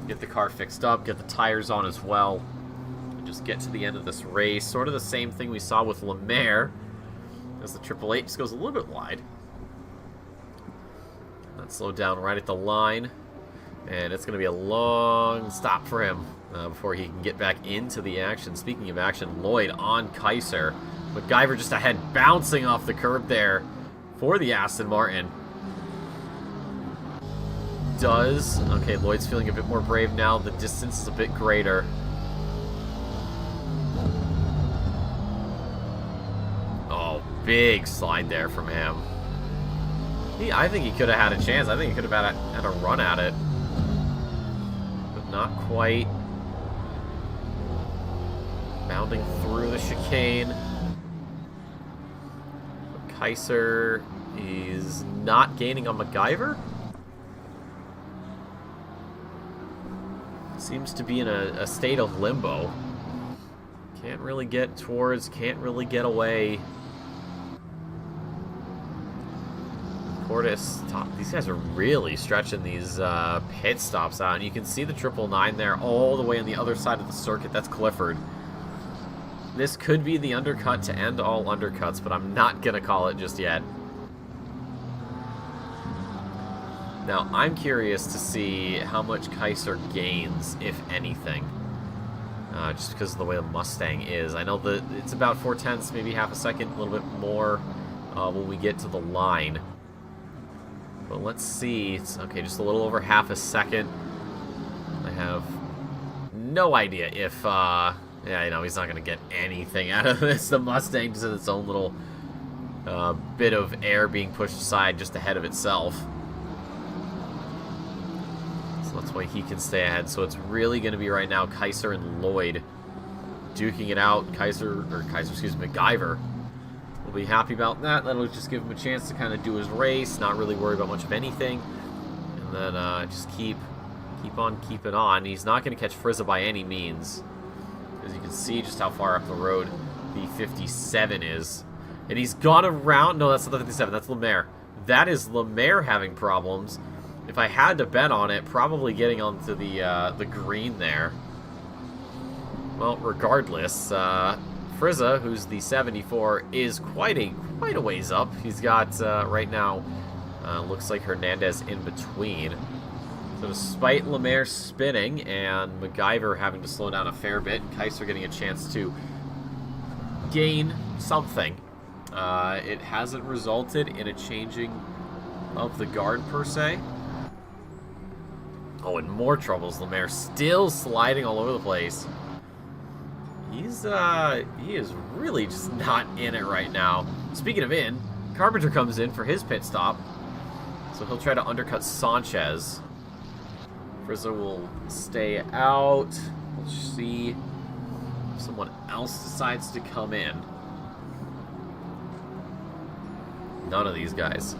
Get the car fixed up. Get the tires on as well. And just get to the end of this race. Sort of the same thing we saw with Lemaire. As the 888 just goes a little bit wide. That slowed down right at the line. And it's going to be a long stop for him before he can get back into the action. Speaking of action, Lloyd on Kaiser. MacGyver just ahead, bouncing off the curb there for the Aston Martin. Okay, Lloyd's feeling a bit more brave now. The distance is a bit greater. Oh, big slide there from him. I think he could have had a chance. I think he could have had a run at it. Not quite. Bounding through the chicane. Kaiser is not gaining on MacGyver. Seems to be in a state of limbo. Can't really get towards, can't really get away. Portis, these guys are really stretching these pit stops out, and you can see the 999 there all the way on the other side of the circuit. That's Clifford. This could be the undercut to end all undercuts, but I'm not going to call it just yet. Now, I'm curious to see how much Kaiser gains, if anything, just because of the way the Mustang is. I know that it's about 4/10, maybe half a second, a little bit more when we get to the line. But let's see. It's okay, just a little over half a second. I have no idea if, yeah, you know, he's not going to get anything out of this. The Mustang just has its own little bit of air being pushed aside just ahead of itself. So that's why he can stay ahead. So it's really going to be right now Kaiser and Lloyd duking it out. MacGyver will be happy about that. That'll just give him a chance to kind of do his race, not really worry about much of anything, and then just keep on keeping on. He's not going to catch Frizza by any means, as you can see just how far up the road the 57 is. And he's gone around. No, that's not the 57. That's Lemaire. That is Lemaire having problems. If I had to bet on it, probably getting onto the green there. Well, regardless, Frizza, who's the 74, is quite a ways up. He's got, right now, looks like Hernandez in between. So despite Lemaire spinning and MacGyver having to slow down a fair bit, Kaiser getting a chance to gain something. It hasn't resulted in a changing of the guard, per se. Oh, and more troubles. Lemaire still sliding all over the place. He is really just not in it right now. Speaking of in, Carpenter comes in for his pit stop. So he'll try to undercut Sanchez. Frizza will stay out. We'll see if someone else decides to come in. None of these guys.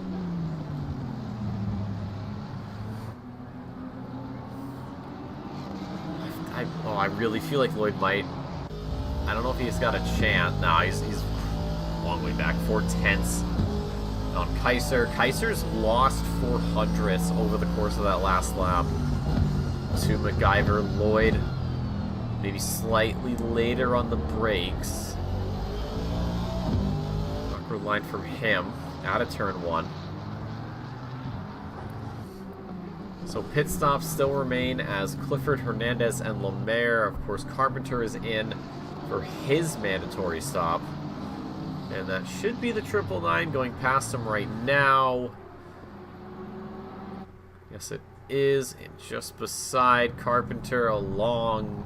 I really feel like Lloyd might. I don't know if he's got a chance. No, he's a long way back. 4/10 on Kaiser. Kaiser's lost 400ths over the course of that last lap to MacGyver. Lloyd maybe slightly later on the brakes. Awkward line from him out of turn 1. So pit stops still remain as Clifford, Hernandez, and Lemaire. Of course, Carpenter is in for his mandatory stop. And that should be the 999 going past him right now. Yes, it is. And just beside Carpenter, a long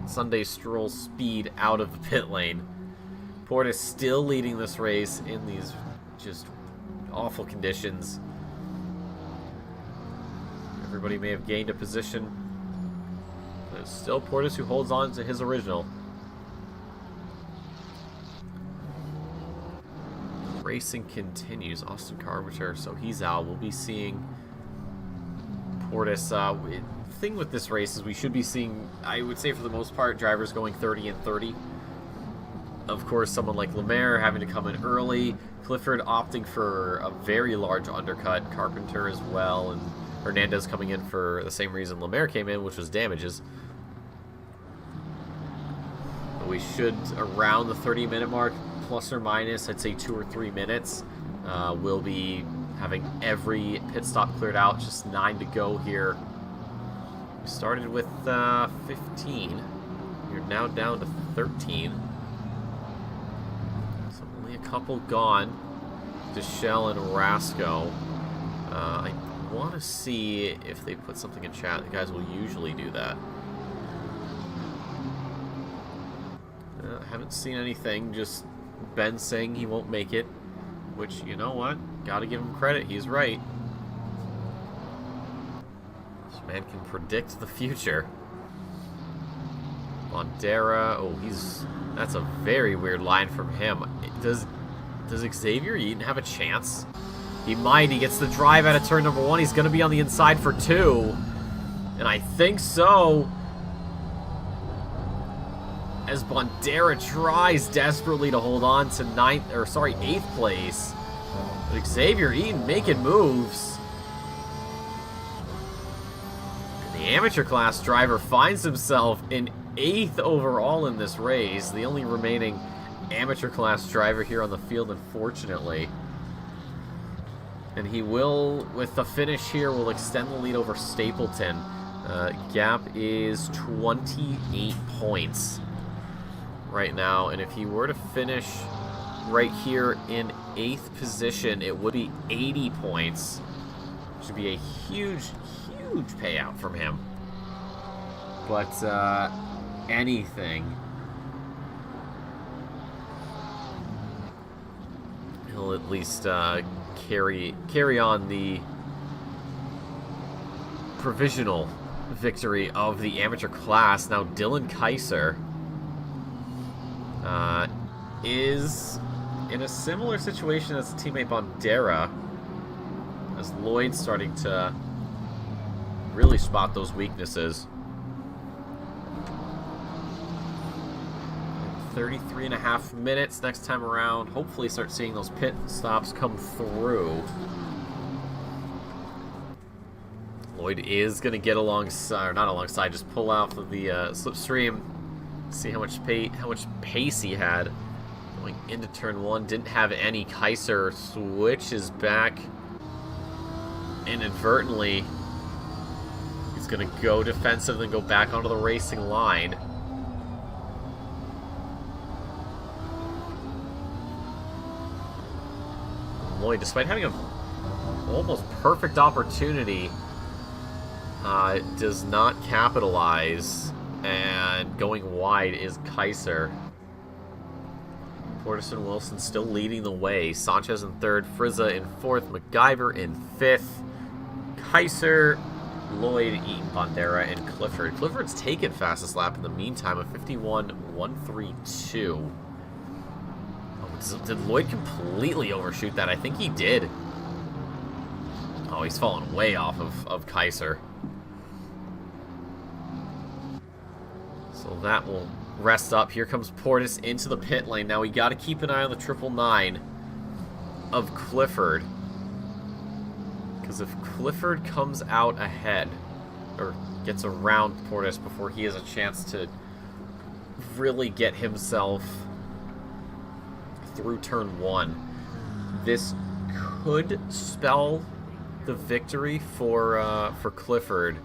Sunday stroll speed out of the pit lane. Portis still leading this race in these just awful conditions. Everybody may have gained a position. But it's still Portis who holds on to his original. Racing continues. Austin Carpenter, so he's out. We'll be seeing Portis. The thing with this race is we should be seeing, I would say for the most part, drivers going 30 and 30. Of course, someone like Lemaire having to come in early. Clifford opting for a very large undercut. Carpenter as well, and Hernandez coming in for the same reason Lemaire came in, which was damages. But we should, around the 30-minute mark, plus or minus, I'd say 2 or 3 minutes, we'll be having every pit stop cleared out. Just 9 to go here. We started with 15. We're now down to 13. So only a couple gone. Deschelle and Rasco. I want to see if they put something in chat. The guys will usually do that. Haven't seen anything. Just Ben saying he won't make it. Which, you know what? Gotta give him credit. He's right. This man can predict the future. Bandera. Oh, that's a very weird line from him. Does Xavier Eaton have a chance? He might. He gets the drive out of turn number 1. He's going to be on the inside for 2. And I think so. As Bandera tries desperately to hold on to 8th place. But Xavier Eaton making moves. And the amateur class driver finds himself in 8th overall in this race. The only remaining amateur class driver here on the field, unfortunately. And he will, with the finish here, will extend the lead over Stapleton. Gap is 28 points right now. And if he were to finish right here in 8th position, it would be 80 points. Which would be a huge, huge payout from him. But anything. He'll at least carry on the provisional victory of the amateur class. Now Dylan Kaiser is in a similar situation as teammate Bandera, as Lloyd's starting to really spot those weaknesses. 33.5 minutes next time around. Hopefully start seeing those pit stops come through. Lloyd is going to get alongside, or not alongside, just pull off of the slipstream See how much pace he had going into turn 1. Didn't have any. Kaiser switches back inadvertently. He's going to go defensive, then go back onto the racing line. Lloyd, despite having an almost perfect opportunity, does not capitalize, and going wide is Kaiser. Portis and Wilson still leading the way. Sanchez in 3rd, Frizza in 4th, MacGyver in 5th, Kaiser, Lloyd, Eaton, Bandera, and Clifford. Clifford's taken fastest lap in the meantime of 51.132. Did Lloyd completely overshoot that? I think he did. Oh, he's fallen way off of Kaiser. So that will rest up. Here comes Portis into the pit lane. Now we got to keep an eye on the 999 of Clifford. Because if Clifford comes out ahead, or gets around Portis before he has a chance to really get himself through turn 1, this could spell the victory for Clifford.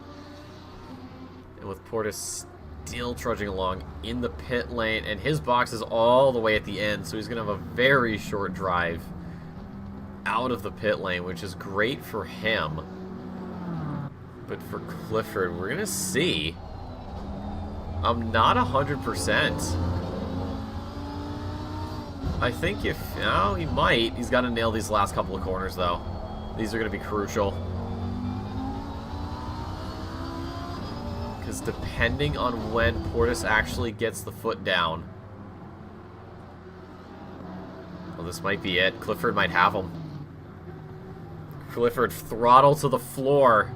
And with Portis still trudging along in the pit lane, and his box is all the way at the end, so he's going to have a very short drive out of the pit lane, which is great for him. But for Clifford, we're going to see. I'm not 100%. I think if... No, he might. He's got to nail these last couple of corners, though. These are going to be crucial. Because depending on when Portis actually gets the foot down... Well, this might be it. Clifford might have him. Clifford throttle to the floor.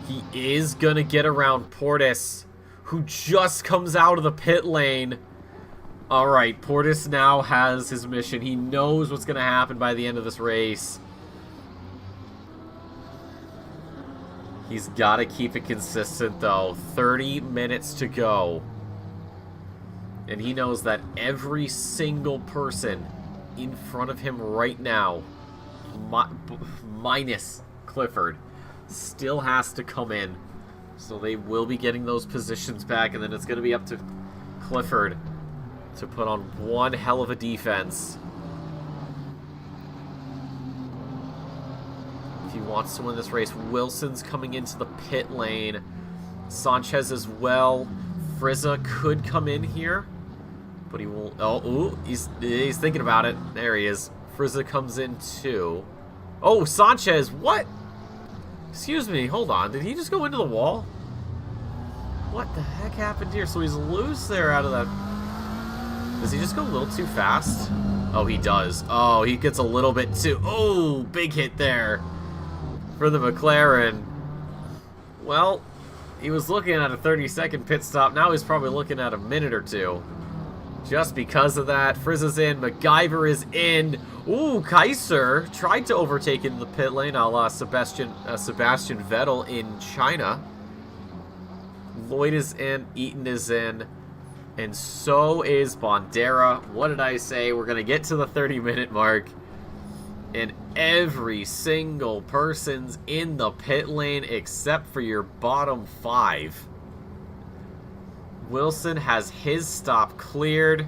He is going to get around Portis, who just comes out of the pit lane. Alright, Portis now has his mission. He knows what's going to happen by the end of this race. He's got to keep it consistent, though. 30 minutes to go. And he knows that every single person in front of him right now, minus Clifford, still has to come in. So they will be getting those positions back, and then it's going to be up to Clifford to put on one hell of a defense if he wants to win this race. Wilson's coming into the pit lane. Sanchez as well. Frizza could come in here, but he won't. Oh, ooh, he's thinking about it. There he is. Frizza comes in too. Oh, Sanchez, what? Excuse me, hold on. Did he just go into the wall? What the heck happened here? So he's loose there out of that. Does he just go a little too fast? Oh, he does. Oh, he gets a little bit too... Oh, big hit there for the McLaren. Well, he was looking at a 30-second pit stop. Now he's probably looking at a minute or two. Just because of that. Frizza's in. MacGyver is in. Ooh, Kaiser tried to overtake in the pit lane, a la Sebastian Vettel in China. Lloyd is in. Eaton is in. And so is Bandera. What did I say? We're going to get to the 30-minute mark. And every single person's in the pit lane except for your bottom 5. Wilson has his stop cleared.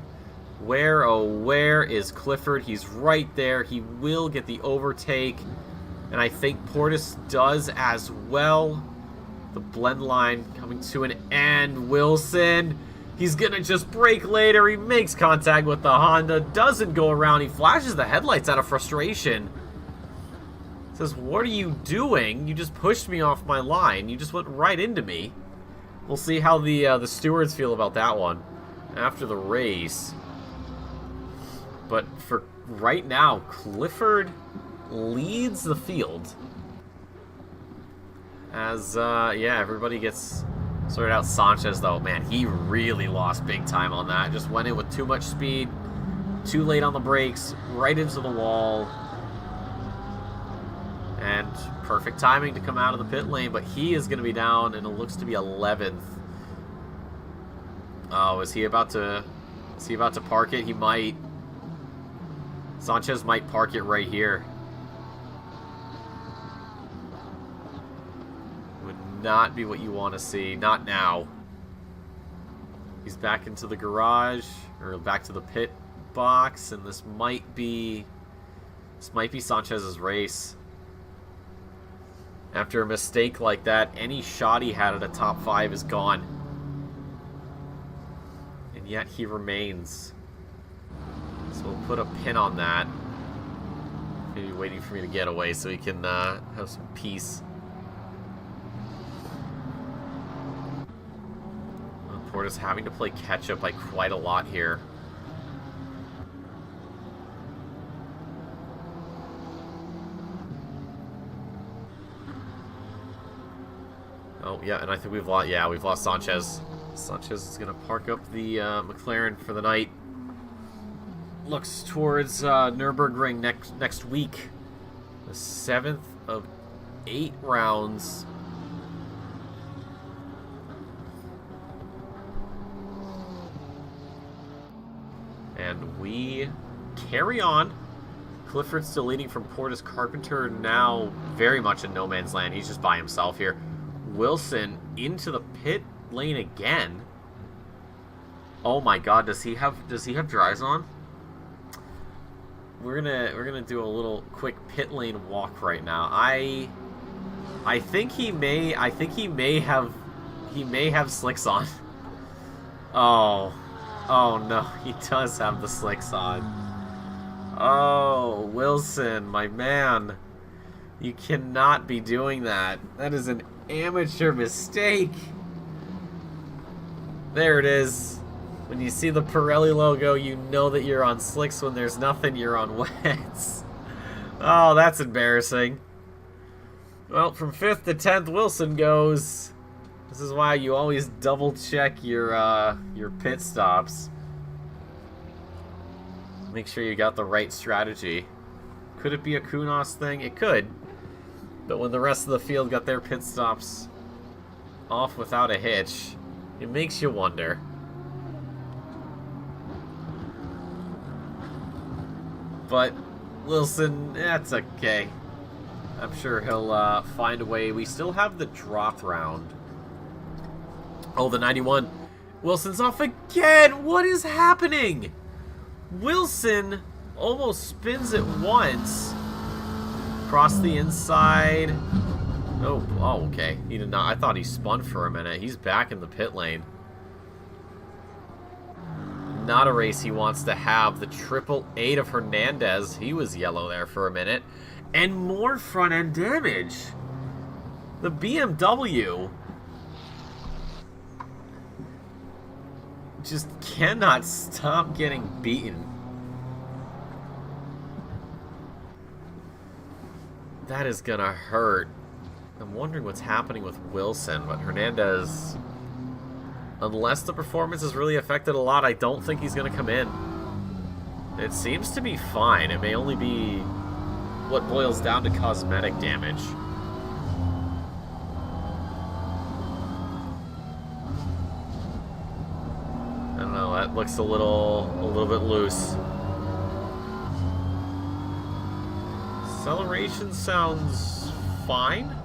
Where, oh, where is Clifford? He's right there. He will get the overtake. And I think Portis does as well. The blend line coming to an end. Wilson... He's going to just brake later. He makes contact with the Honda. Doesn't go around. He flashes the headlights out of frustration. Says, what are you doing? You just pushed me off my line. You just went right into me. We'll see how the stewards feel about that one after the race. But for right now, Clifford leads the field. As, yeah, everybody gets... sorted out. Sanchez, though, man, he really lost big time on that. Just went in with too much speed, too late on the brakes, right into the wall. And perfect timing to come out of the pit lane, but he is going to be down, and it looks to be 11th. Oh, is he about to park it? He might. Sanchez might park it right here. Would not be what you want to see. Not now. He's back into the garage, or back to the pit box, and this might be Sanchez's race. After a mistake like that, any shot he had at a top 5 is gone. And yet he remains. So we'll put a pin on that. Maybe waiting for me to get away so he can have some peace. Portis having to play catch up by quite a lot here. Oh yeah, and I think we've lost Sanchez. Sanchez is gonna park up the McLaren for the night. Looks towards Nürburgring next week. The 7th of 8 rounds. And we carry on. Clifford still leading from Portis. Carpenter now very much in no man's land. He's just by himself here. Wilson into the pit lane again. Oh my God, does he have dries on? We're gonna do a little quick pit lane walk right now. I think he may have slicks on. Oh no, he does have the slicks on. Oh, Wilson, my man. You cannot be doing that. That is an amateur mistake. There it is. When you see the Pirelli logo, you know that you're on slicks. When there's nothing, you're on wets. Oh, that's embarrassing. Well, from 5th to 10th, Wilson goes. This is why you always double check your pit stops. Make sure you got the right strategy. Could it be a Kunos thing? It could. But when the rest of the field got their pit stops off without a hitch, it makes you wonder. But Wilson, that's okay. I'm sure he'll find a way. We still have the drop round. Oh, the 91. Wilson's off again! What is happening? Wilson almost spins it once. Across the inside. Oh, okay. He did not. I thought he spun for a minute. He's back in the pit lane. Not a race he wants to have. The 888 of Hernandez. He was yellow there for a minute. And more front end damage. The BMW just cannot stop getting beaten. That is gonna hurt. I'm wondering what's happening with Wilson, but Hernandez, unless the performance is really affected a lot, I don't think he's gonna come in. It seems to be fine. It may only be what boils down to cosmetic damage. I don't know, that looks a little bit loose. Acceleration sounds fine.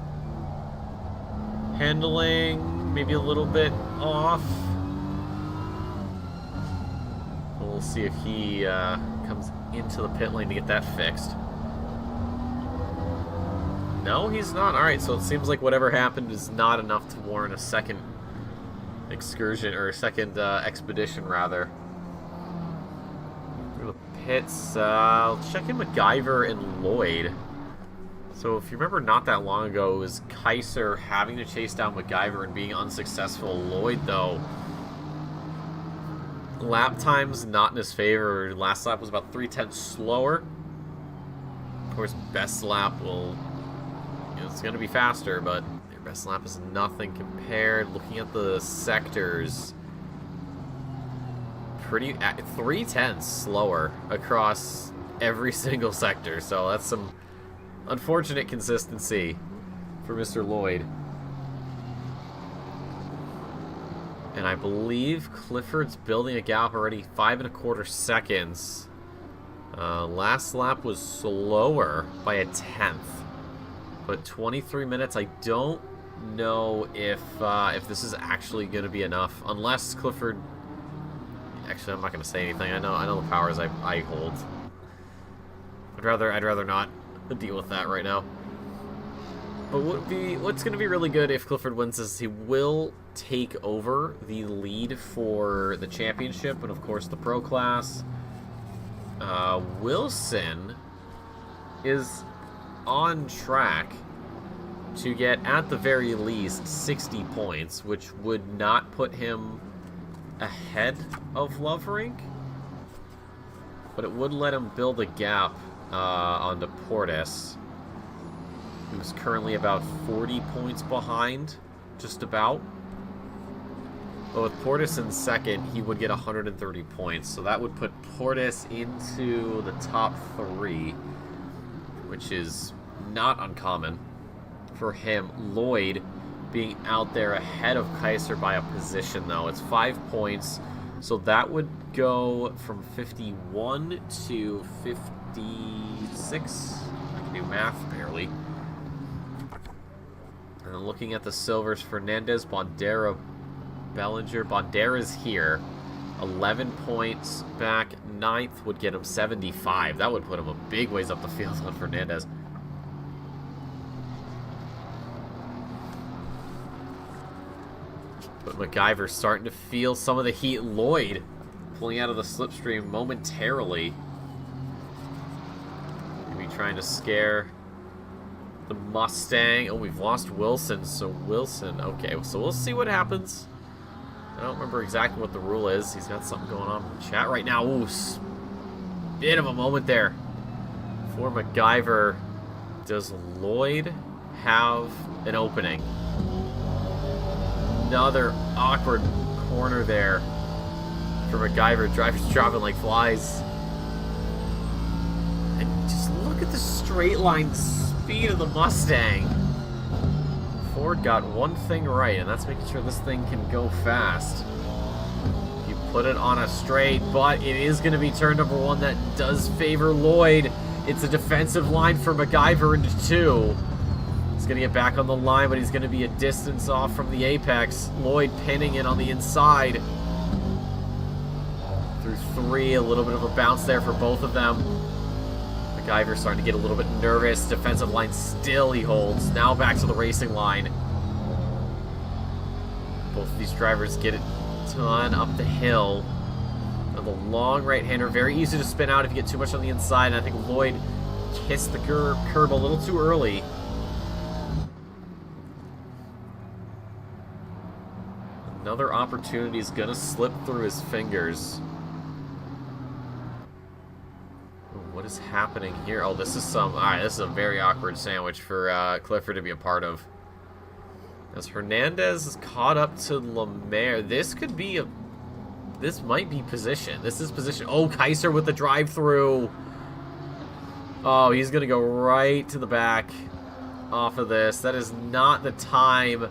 Handling, maybe a little bit off. We'll see if he comes into the pit lane to get that fixed. No, he's not. Alright, so it seems like whatever happened is not enough to warrant a second excursion, or a second expedition, rather. Through the pits, I'll check in MacGyver and Lloyd. So if you remember not that long ago, it was Kaiser having to chase down MacGyver and being unsuccessful. Lloyd, though, lap time's not in his favor. Last lap was about 3/10 slower. Of course, best lap will... it's going to be faster, but your best lap is nothing compared. Looking at the sectors, pretty 3/10 slower across every single sector. So that's some unfortunate consistency for Mr. Lloyd. And I believe Clifford's building a gap already, 5.25 seconds. Last lap was slower by a 1/10. But 23 minutes, I don't know if this is actually going to be enough. Unless Clifford... Actually, I'm not going to say anything. I know the powers I hold. I'd rather not deal with that right now. But what's going to be really good if Clifford wins is he will take over the lead for the championship and, of course, the pro class. Wilson is on track to get, at the very least, 60 points, which would not put him ahead of Loverink, but it would let him build a gap onto Portis, who's currently about 40 points behind, just about. But with Portis in second, he would get 130 points, so that would put Portis into the top 3, which is not uncommon for him. Lloyd being out there ahead of Kaiser by a position, though. It's 5 points, so that would go from 51 to 56. I can do math barely. And then looking at the silvers, Fernandez, Bondera, Bellinger. Bondera's here. 11 points back. 9th would get him 75. That would put him a big ways up the field on Fernandez. But MacGyver's starting to feel some of the heat. Lloyd pulling out of the slipstream momentarily. Maybe trying to scare the Mustang. Oh, we've lost Wilson. So Wilson, okay, so we'll see what happens. I don't remember exactly what the rule is. He's got something going on in the chat right now. Ooh, bit of a moment there for MacGyver. Does Lloyd have an opening? Another awkward corner there for MacGyver. Drivers dropping like flies. And just look at the straight line speed of the Mustang. Ford got one thing right, and that's making sure this thing can go fast. You put it on a straight, but it is going to be turn number 1 that does favor Lloyd. It's a defensive line for MacGyver into 2. He's going to get back on the line, but he's going to be a distance off from the apex. Lloyd pinning it on the inside. Through 3, a little bit of a bounce there for both of them. MacGyver starting to get a little bit nervous. Defensive line still he holds. Now back to the racing line. Both of these drivers get it done up the hill. And the long right-hander, very easy to spin out if you get too much on the inside. And I think Lloyd kissed the curb a little too early. Another opportunity is going to slip through his fingers. What is happening here? Oh, this is some... Alright, this is a very awkward sandwich for Clifford to be a part of. As Hernandez is caught up to Lemaire. This could be a... This might be position. This is position. Oh, Kaiser with the drive-through. Oh, he's going to go right to the back off of this. That is not the time.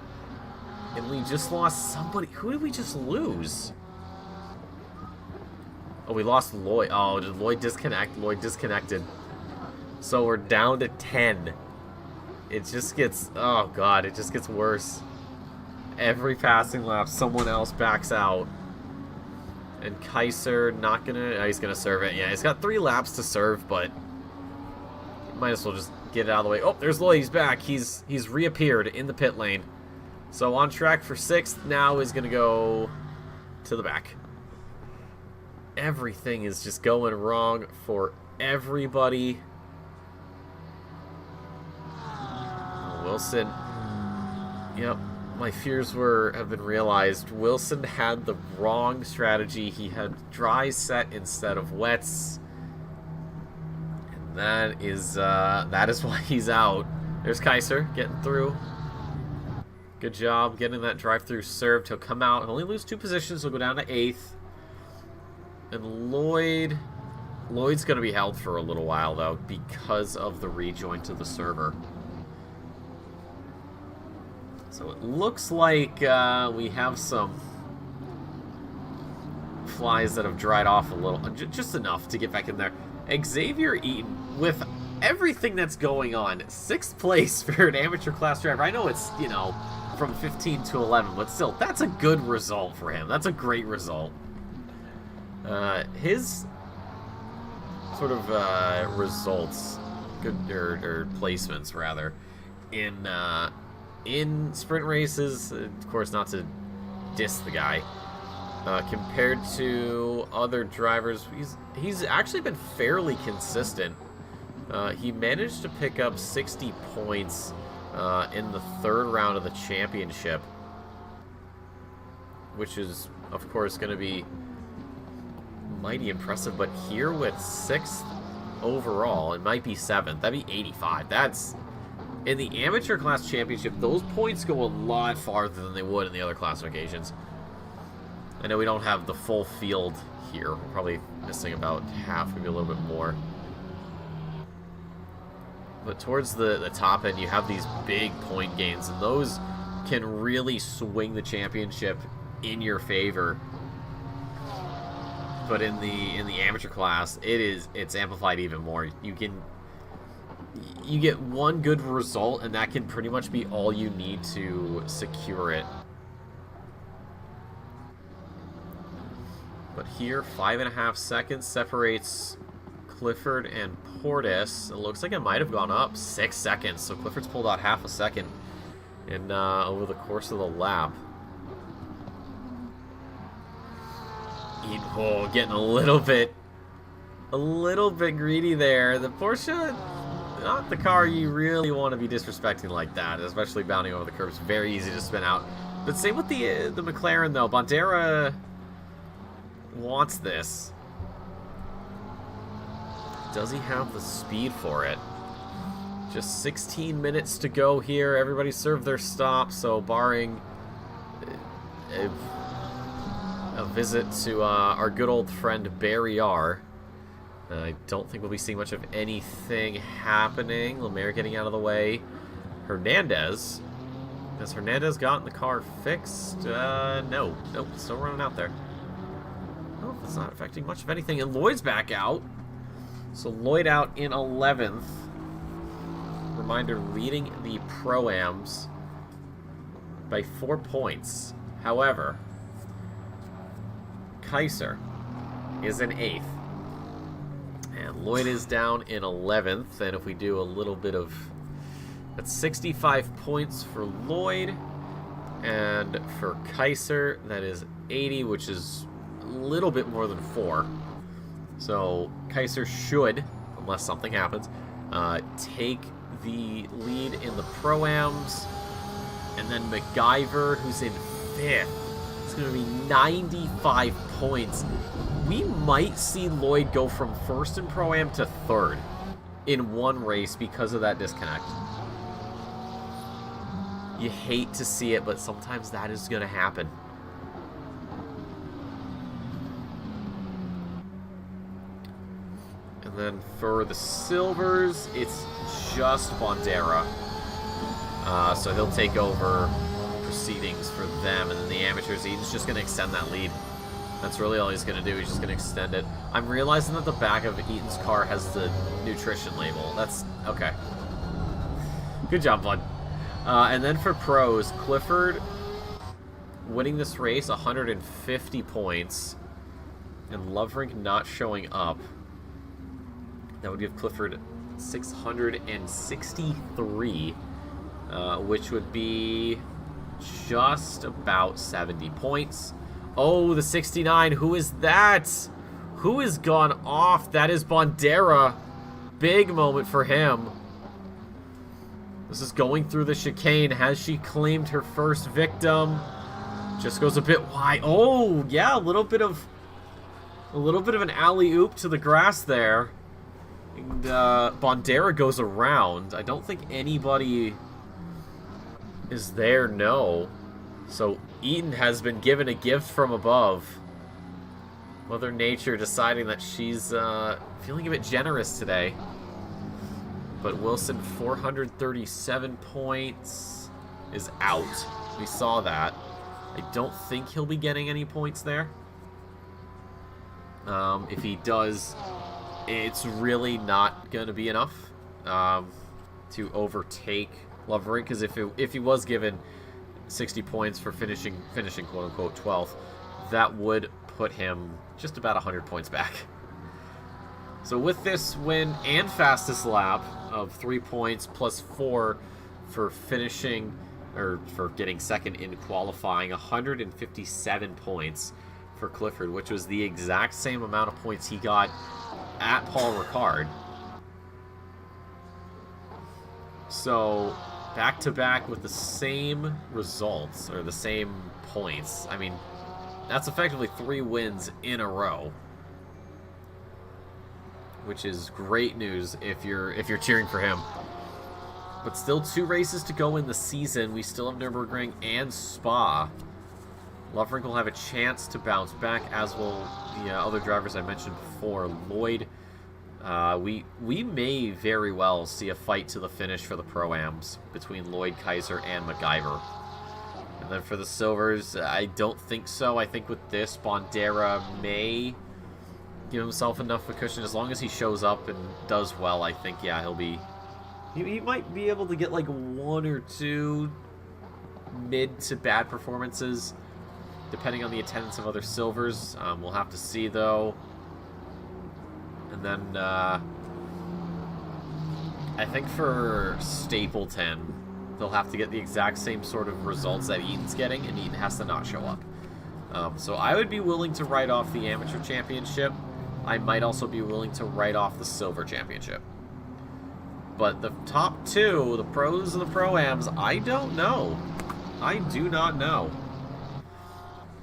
And we just lost somebody. Who did we just lose? Oh, we lost Lloyd. Oh, did Lloyd disconnect? Lloyd disconnected. So we're down to 10. It just gets... Oh, God. It just gets worse. Every passing lap, someone else backs out. And Kaiser not going to... Oh, he's going to serve it. Yeah, he's got 3 laps to serve, but... Might as well just get it out of the way. Oh, there's Lloyd. He's back. He's reappeared in the pit lane. So on track for 6th. Now is going to go to the back. Everything is just going wrong for everybody. Wilson. Yep, my fears have been realized. Wilson had the wrong strategy. He had dry set instead of wets. And that is why he's out. There's Kaiser getting through. Good job getting that drive-through served. He'll come out. He'll only lose 2 positions. He'll go down to 8th. And Lloyd's going to be held for a little while, though, because of the rejoin to the server. So it looks like we have some flies that have dried off a little, just enough to get back in there. Xavier Eaton, with everything that's going on, 6th place for an amateur class driver. I know it's, you know, from 15 to 11, but still, that's a good result for him. That's a great result. His sort of results, good or placements rather, in sprint races, of course, not to diss the guy. Compared to other drivers, he's actually been fairly consistent. He managed to pick up 60 points in the 3rd round of the championship, which is, of course, going to be mighty impressive. But here with 6th overall, it might be 7th. That'd be 85. That's in the amateur class championship. Those points go a lot farther than they would in the other classifications. I know we don't have the full field here. We're probably missing about half, maybe a little bit more. But towards the top end, you have these big point gains, and those can really swing the championship in your favor. But in the amateur class, it's amplified even more. You get one good result, and that can pretty much be all you need to secure it. But here, 5.5 seconds separates Clifford and Portis. It looks like it might have gone up 6 seconds, so Clifford's pulled out half a second in over the course of the lap. Oh, getting a little bit greedy there. The Porsche, not the car you really want to be disrespecting like that, especially bounding over the curves. Very easy to spin out. But same with the McLaren though. Bandera wants this. Does he have the speed for it? Just 16 minutes to go here. Everybody served their stop, so barring a visit to our good old friend Barry R, I don't think we'll be seeing much of anything happening. Lemaire getting out of the way. Hernandez. Has Hernandez gotten the car fixed? No. Nope, still running out there. Oh, it's not affecting much of anything. And Lloyd's back out. So Lloyd out in 11th. Reminder, leading the Pro-Ams by 4 points. However, Kaiser is in 8th. And Lloyd is down in 11th. And if we do a little bit of... That's 65 points for Lloyd. And for Kaiser, that is 80, which is a little bit more than 4. So Kaiser should, unless something happens, take the lead in the Pro-Ams. And then MacGyver, who's in 5th. It's going to be 95 points. We might see Lloyd go from 1st in Pro-Am to 3rd in one race because of that disconnect. You hate to see it, but sometimes that is going to happen. And then for the silvers, it's just Bandera. So he'll take over proceedings for them. And then the amateurs, Eaton's just going to extend that lead. That's really all he's going to do. He's just going to extend it. I'm realizing that the back of Eaton's car has the nutrition label. That's okay. Good job, bud. And then for pros, Clifford winning this race, 150 points. And Loverink not showing up. That would give Clifford 663, which would be just about 70 points. Oh, the 69. Who is that? Who has gone off? That is Bandera. Big moment for him. This is going through the chicane. Has she claimed her first victim? Just goes a bit wide. Oh, yeah, a little bit of an alley-oop to the grass there. And Bandera goes around. I don't think anybody is there, no. So Eaton has been given a gift from above. Mother Nature deciding that she's feeling a bit generous today. But Wilson, 437 points, is out. We saw that. I don't think he'll be getting any points there. If he does, it's really not going to be enough to overtake Lovering, because if he was given 60 points for finishing quote-unquote 12th, that would put him just about 100 points back. So with this win and fastest lap of 3 points plus 4 for finishing, or for getting second in qualifying, 157 points for Clifford, which was the exact same amount of points he got at Paul Ricard. So back-to-back with the same results, or the same points. I mean, that's effectively 3 wins in a row, which is great news if you're cheering for him. But still 2 races to go in the season. We still have Nürburgring and Spa. Lovering will have a chance to bounce back, as will the other drivers I mentioned before. Lloyd, we may very well see a fight to the finish for the Pro-Ams between Lloyd, Kaiser, and MacGyver. And then for the Silvers, I don't think so. I think with this, Bandera may give himself enough of a cushion. As long as he shows up and does well, I think, yeah, he might be able to get like 1 or 2 mid to bad performances, depending on the attendance of other Silvers. We'll have to see, though. And then I think for Stapleton, they'll have to get the exact same sort of results that Eaton's getting, and Eaton has to not show up. So I would be willing to write off the Amateur Championship. I might also be willing to write off the Silver Championship. But the top 2, the Pros and the Pro-Ams, I don't know. I do not know.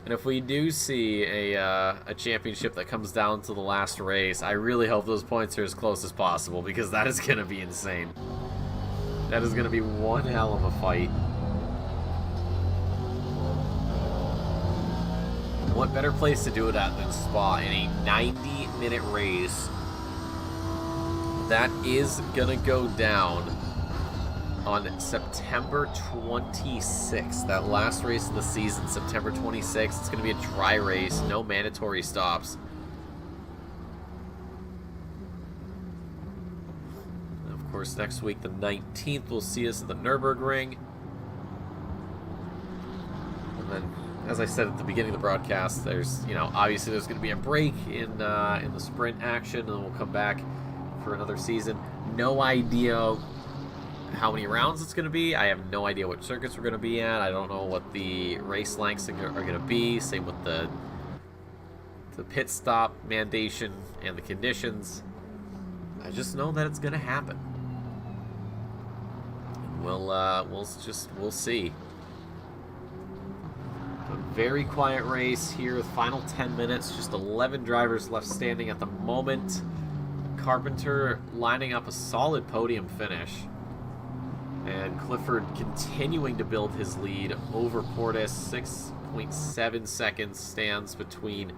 And if we do see a championship that comes down to the last race, I really hope those points are as close as possible, because that is going to be insane. That is going to be one hell of a fight. What better place to do it at than Spa in a 90-minute race that is going to go down on September 26th. That last race of the season, September 26th. It's going to be a dry race, no mandatory stops. And of course, next week, the 19th, we'll see us at the Nürburgring. And then, as I said at the beginning of the broadcast, there's, obviously there's going to be a break in the sprint action, and then we'll come back for another season. No idea how many rounds it's going to be. I have no idea what circuits we're going to be at. I don't know what the race lengths are going to be. Same with the pit stop mandation and the conditions. I just know that it's going to happen. And we'll see. A very quiet race here. The final 10 minutes. Just 11 drivers left standing at the moment. Carpenter lining up a solid podium finish. And Clifford continuing to build his lead over Portis. 6.7 seconds stands between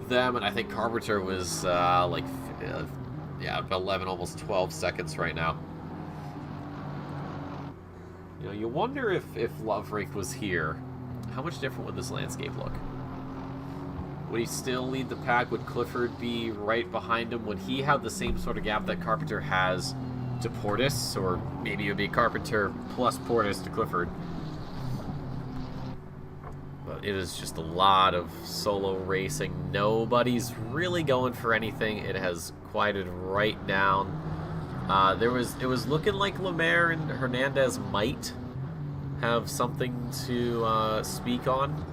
them. And I think Carpenter was 11, almost 12 seconds right now. You wonder if Lovering was here, how much different would this landscape look? Would he still lead the pack? Would Clifford be right behind him? Would he have the same sort of gap that Carpenter has to Portis? Or maybe it would be Carpenter plus Portis to Clifford. But it is just a lot of solo racing. Nobody's really going for anything. It has quieted right down. It was looking like Lemaire and Hernandez might have something to speak on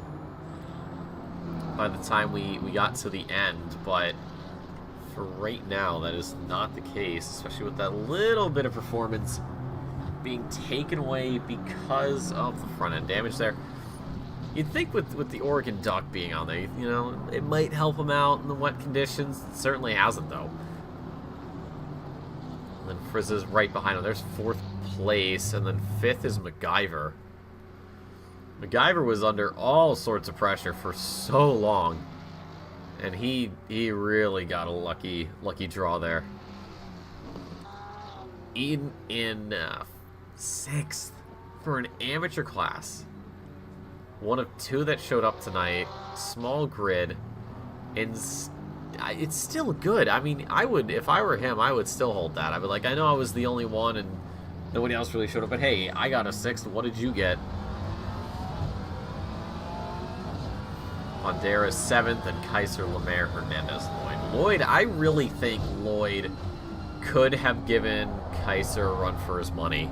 by the time we got to the end, but for right now that is not the case, especially with that little bit of performance being taken away because of the front end damage there. You'd think with the Oregon Duck being on there, it might help him out in the wet conditions. It certainly hasn't, though. And then Frizz is right behind him. There's 4th place, and then 5th is MacGyver. MacGyver was under all sorts of pressure for so long, and he really got a lucky draw there. Eaton in 6th for an amateur class. One of 2 that showed up tonight. Small grid. And it's still good. I mean, I would, if I were him, I would still hold that. I would like, I know I was the only one and nobody else really showed up, but hey, I got a 6th. What did you get? Banderas 7th and Kaiser, Lemaire, Hernandez, Lloyd. Lloyd, I really think Lloyd could have given Kaiser a run for his money.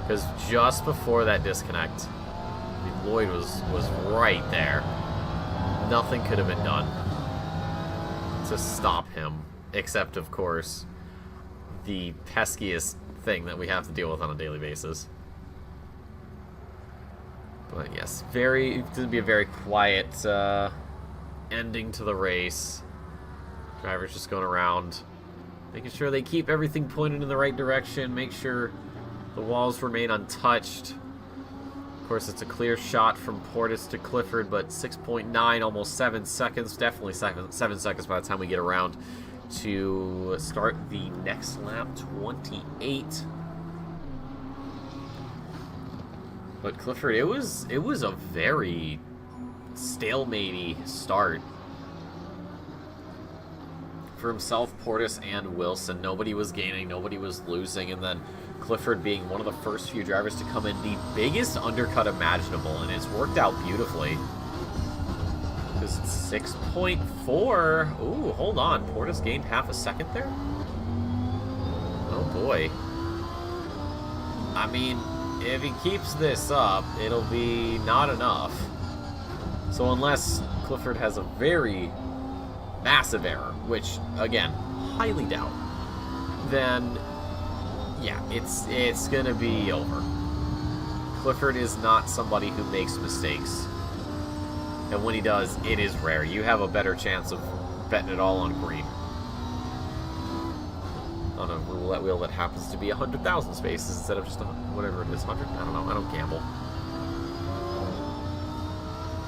Because just before that disconnect, I mean, Lloyd was right there. Nothing could have been done to stop him, except, of course, the peskiest thing that we have to deal with on a daily basis. But yes, it's going to be a very quiet ending to the race. Drivers just going around, making sure they keep everything pointed in the right direction, make sure the walls remain untouched. Of course, it's a clear shot from Portis to Clifford, but 6.9, almost 7 seconds, definitely 7 seconds by the time we get around to start the next lap, 28. But Clifford, it was a very stalemate-y start for himself, Portis, and Wilson. Nobody was gaining, nobody was losing, and then Clifford being one of the first few drivers to come in the biggest undercut imaginable, and it's worked out beautifully. Because it's 6.4. Ooh, hold on. Portis gained half a second there? Oh boy. I mean, if he keeps this up, it'll be not enough. So unless Clifford has a very massive error, which, again, highly doubt, then, yeah, it's gonna be over. Clifford is not somebody who makes mistakes. And when he does, it is rare. You have a better chance of betting it all on green. On a roulette wheel that happens to be 100,000 spaces instead of just whatever it is, 100? I don't know. I don't gamble.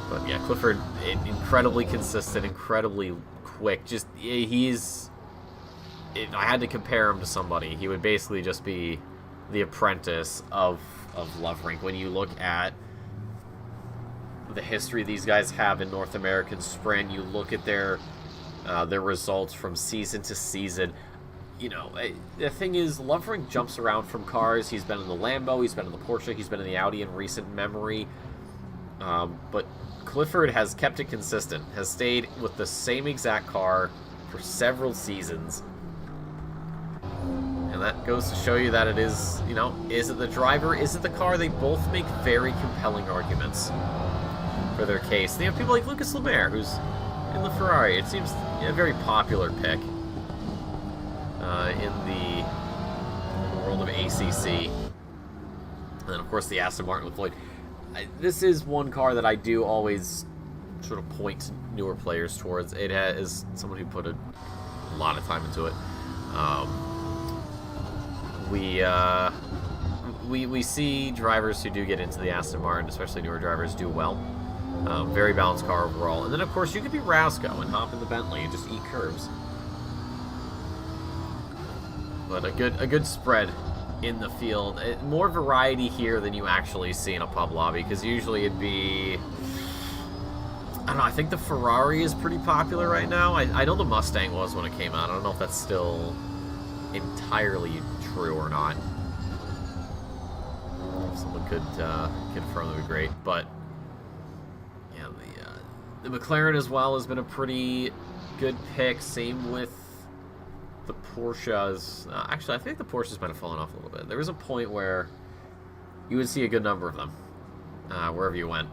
But yeah, Clifford, incredibly consistent, incredibly quick. Just, he's... If I had to compare him to somebody, he would basically just be the apprentice of Loverink. When you look at the history these guys have in North American Sprint, you look at their results from season to season. You know, the thing is, Loverink jumps around from cars. He's been in the Lambo, he's been in the Porsche, he's been in the Audi in recent memory. But Clifford has kept it consistent, has stayed with the same exact car for several seasons. And that goes to show you that it is, you know, is it the driver, is it the car? They both make very compelling arguments for their case. They have people like Lucas Lemaire, who's in the Ferrari. It seems a very popular pick in the world of ACC. And then, of course, the Aston Martin with Lloyd. This is one car that I do always sort of point newer players towards. It has someone who put a lot of time into it. We see drivers who do get into the Aston Martin, especially newer drivers, do well. Very balanced car overall. And then, of course, you could be Rasco and hop in the Bentley and just eat curves. But a good spread in the field. More variety here than you actually see in a pub lobby, because usually it'd be... I don't know, I think the Ferrari is pretty popular right now. I know the Mustang was when it came out. I don't know if that's still entirely true or not. If someone could confirm, that would be great. But yeah, the McLaren as well has been a pretty good pick. Same with the Porsches. Actually, I think the Porsches might have fallen off a little bit. There was a point where you would see a good number of them wherever you went.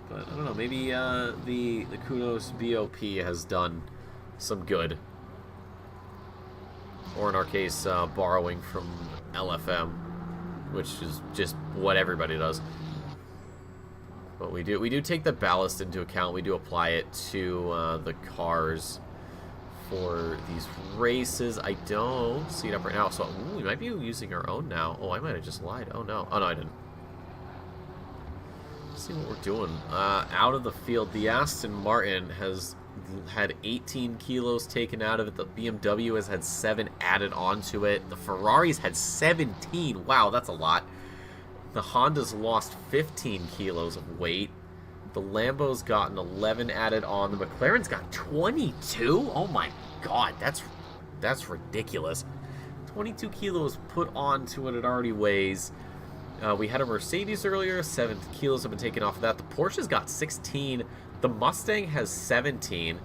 But I don't know, maybe the Kudos BOP has done some good. Or in our case, borrowing from LFM, which is just what everybody does. But we do take the ballast into account. We do apply it to the cars for these races. I don't see it up right now, so we might be using our own now. Oh, I might have just lied. Oh no, I didn't. Let's see what we're doing. Out of the field, the Aston Martin has had 18 kilos taken out of it. The BMW has had 7 added onto it. The Ferraris had 17. Wow, that's a lot. The Hondas lost 15 kilos of weight. The Lambo's gotten 11 added on. The McLaren's got 22? Oh my god, that's ridiculous. 22 kilos put on to what it already weighs. We had a Mercedes earlier. 7 kilos have been taken off of that. The Porsche's got 16. The Mustang has 17.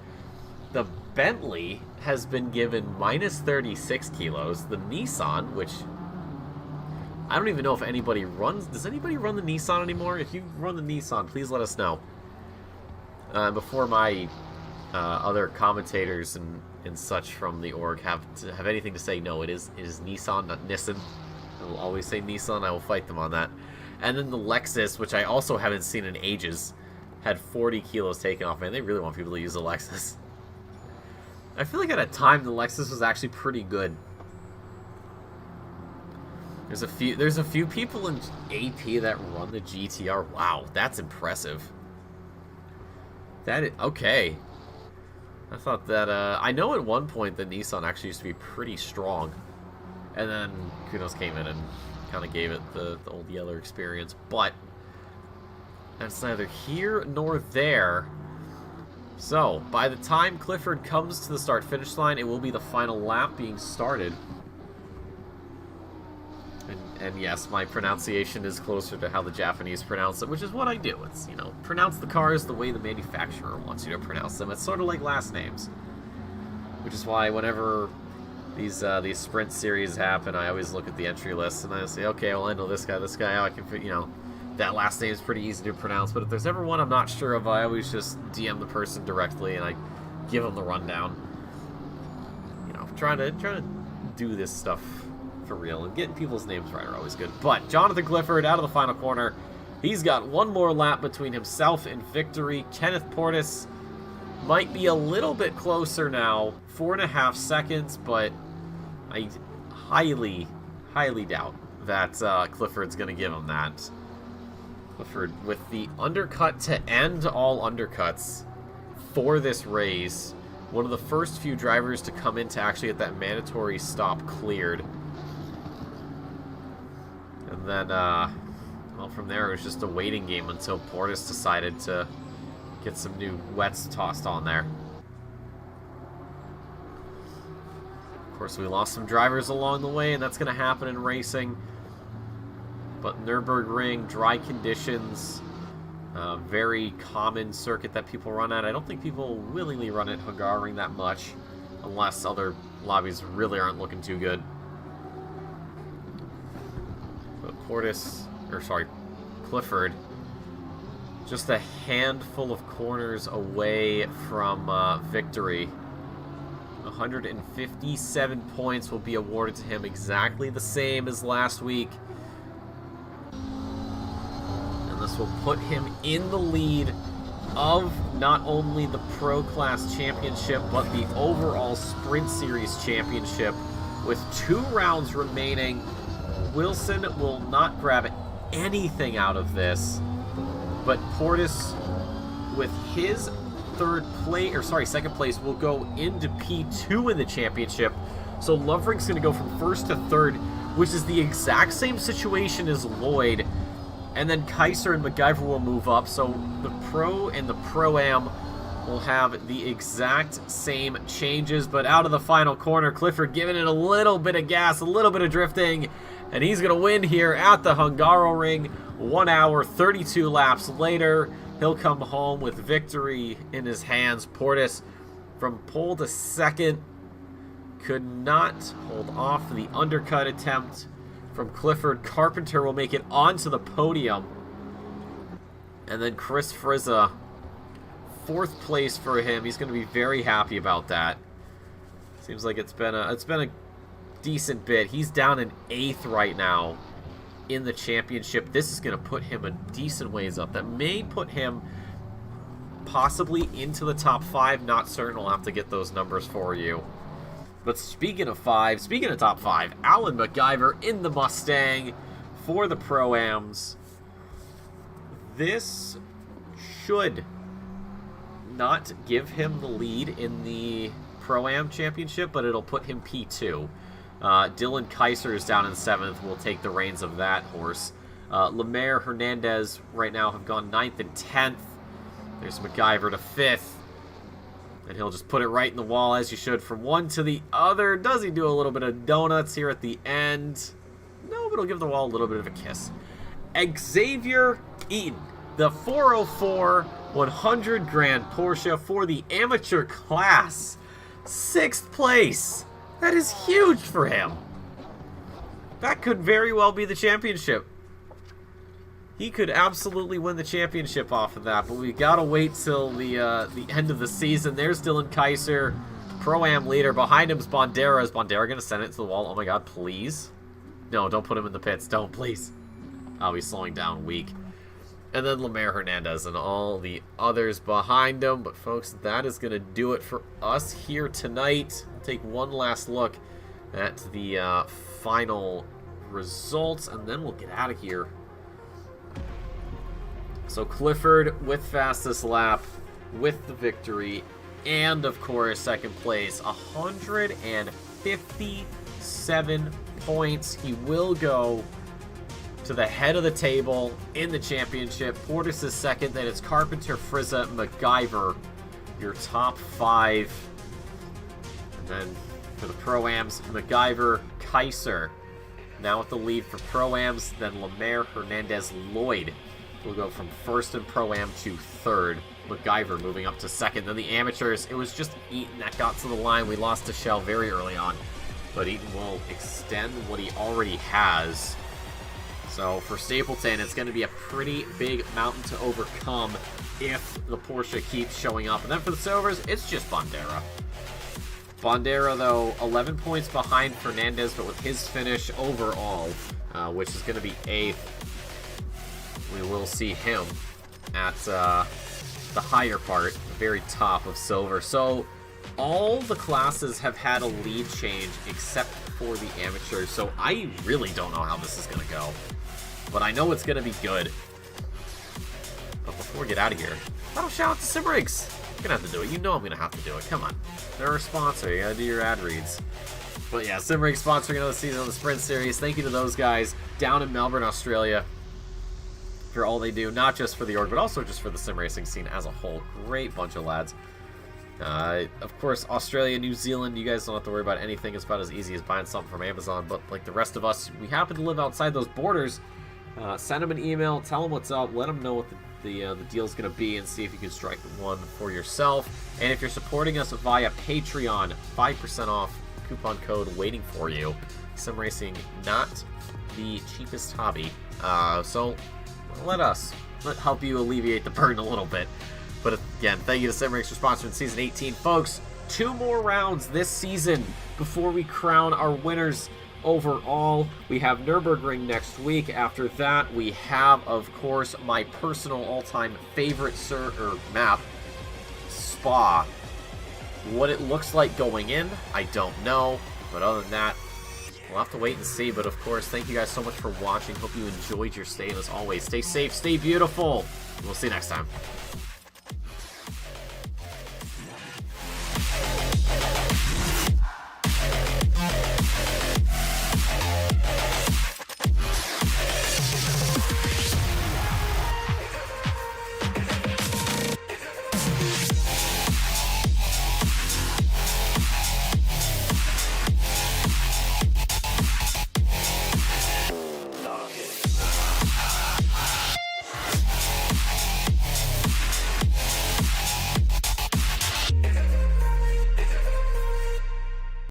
The Bentley has been given minus 36 kilos. The Nissan, which I don't even know if anybody runs. Does anybody run the Nissan anymore? If you run the Nissan, please let us know. Before my other commentators and such from the org have anything to say, no, it is Nissan, not Nissan. I will always say Nissan. I will fight them on that. And then the Lexus, which I also haven't seen in ages, had 40 kilos taken off. Man, they really want people to use the Lexus. I feel like at a time the Lexus was actually pretty good. There's a few people in AP that run the GTR. Wow, that's impressive. Okay. I thought that I know at one point the Nissan actually used to be pretty strong, and then Kudos came in and kind of gave it the old Yeller experience. But that's neither here nor there. So by the time Clifford comes to the start-finish line, it will be the final lap being started. And yes, my pronunciation is closer to how the Japanese pronounce it, which is what I do. It's, you know, pronounce the cars the way the manufacturer wants you to pronounce them. It's sort of like last names. Which is why whenever these sprint series happen, I always look at the entry list and I say, okay, well, I know this guy, oh, I can, you know, that last name is pretty easy to pronounce, but if there's ever one I'm not sure of, I always just DM the person directly and I give them the rundown. You know, trying to do this stuff for real, and getting people's names right are always good. But Jonathan Clifford out of the final corner. He's got one more lap between himself and victory. Kenneth Portis might be a little bit closer now, 4.5 seconds, but I highly doubt that Clifford's going to give him that. Clifford with the undercut to end all undercuts for this race. One of the first few drivers to come in to actually get that mandatory stop cleared. And then, well, from there it was just a waiting game until Portis decided to get some new wets tossed on there. Of course, we lost some drivers along the way, and that's going to happen in racing. But Nürburgring, dry conditions, very common circuit that people run at. I don't think people willingly run at Hungaroring that much, unless other lobbies really aren't looking too good. But Clifford, just a handful of corners away from victory. 157 points will be awarded to him, exactly the same as last week. And this will put him in the lead of not only the Pro Class Championship, but the overall Sprint Series Championship. With 2 rounds remaining, Wilson will not grab anything out of this, but Portis, with his second place, will go into P2 in the championship. So Loverink's going to go from first to third, which is the exact same situation as Lloyd. And then Kaiser and MacGyver will move up. So the Pro and the Pro-Am will have the exact same changes. But out of the final corner, Clifford giving it a little bit of gas, a little bit of drifting. And he's going to win here at the Hungaroring. 1 hour, 32 laps later, he'll come home with victory in his hands. Portis, from pole to second, could not hold off the undercut attempt from Clifford. Carpenter will make it onto the podium. And then Chris Frizza, 4th place for him. He's going to be very happy about that. Seems like it's been a decent bit. He's down in 8th right now in the championship. This is going to put him a decent ways up. That may put him possibly into the top 5. Not certain. We'll have to get those numbers for you. But speaking of top 5, Alan MacGyver in the Mustang for the Pro-Ams. This should not give him the lead in the Pro-Am Championship, but it'll put him P2. Dylan Kaiser is down in 7th. Will take the reins of that horse. Lemaire, Hernandez right now have gone 9th and 10th. There's MacGyver to 5th. And he'll just put it right in the wall, as you should, from one to the other. Does he do a little bit of donuts here at the end? No, but he'll give the wall a little bit of a kiss. Xavier Eaton, the 404 100 grand Porsche for the amateur class. 6th place. That is huge for him. That could very well be the championship. He could absolutely win the championship off of that, but we gotta wait till the end of the season. There's Dylan Kaiser, Pro-Am leader. Behind him is Bandera. Is Bandera gonna send it to the wall? Oh my god, please. No, don't put him in the pits. Don't, please. Oh, he's slowing down weak. And then Lemaire Hernandez and all the others behind him. But folks, that is gonna do it for us here tonight. We'll take one last look at the final results, and then we'll get out of here. So Clifford with fastest lap, with the victory, and of course second place, 157 points. He will go to the head of the table in the championship. Portis is second, then it's Carpenter, Frizza, MacGyver, your top 5. And then for the Pro-Ams, MacGyver, Kaiser. Now with the lead for Pro-Ams, then Lemaire, Hernandez, Lloyd. We'll go from 1st in Pro-Am to 3rd. MacGyver moving up to 2nd. Then the amateurs, it was just Eaton that got to the line. We lost to Shell very early on. But Eaton will extend what he already has. So for Stapleton, it's going to be a pretty big mountain to overcome if the Porsche keeps showing up. And then for the Silvers, it's just Bandera. Bandera, though, 11 points behind Fernandez, but with his finish overall, which is going to be 8th, we will see him at the higher part, the very top of silver. So all the classes have had a lead change except for the amateurs. So I really don't know how this is going to go. But I know it's going to be good. But before we get out of here, I'll shout out to Simrigs. I'm going to have to do it. You know I'm going to have to do it. Come on. They're our sponsor. You got to do your ad reads. But yeah, Simrigs sponsoring another season of the Sprint Series. Thank you to those guys down in Melbourne, Australia, for all they do, not just for the org, but also just for the sim racing scene as a whole. Great bunch of lads. Of course, Australia, New Zealand, you guys don't have to worry about anything. It's about as easy as buying something from Amazon, but like the rest of us, we happen to live outside those borders. Send them an email, tell them what's up, let them know what the deal's going to be, and see if you can strike one for yourself. And if you're supporting us via Patreon, 5% off, coupon code waiting for you. Sim racing, not the cheapest hobby. So let us help you alleviate the burden a little bit. But again, thank you to Simrigs for sponsoring Season 18. Folks, 2 more rounds this season before we crown our winners overall. We have Nürburgring next week. After that, we have, of course, my personal all-time favorite map, Spa. What it looks like going in, I don't know. But other than that, we'll have to wait and see. But of course, thank you guys so much for watching. Hope you enjoyed your stay. And as always, stay safe, stay beautiful. And we'll see you next time.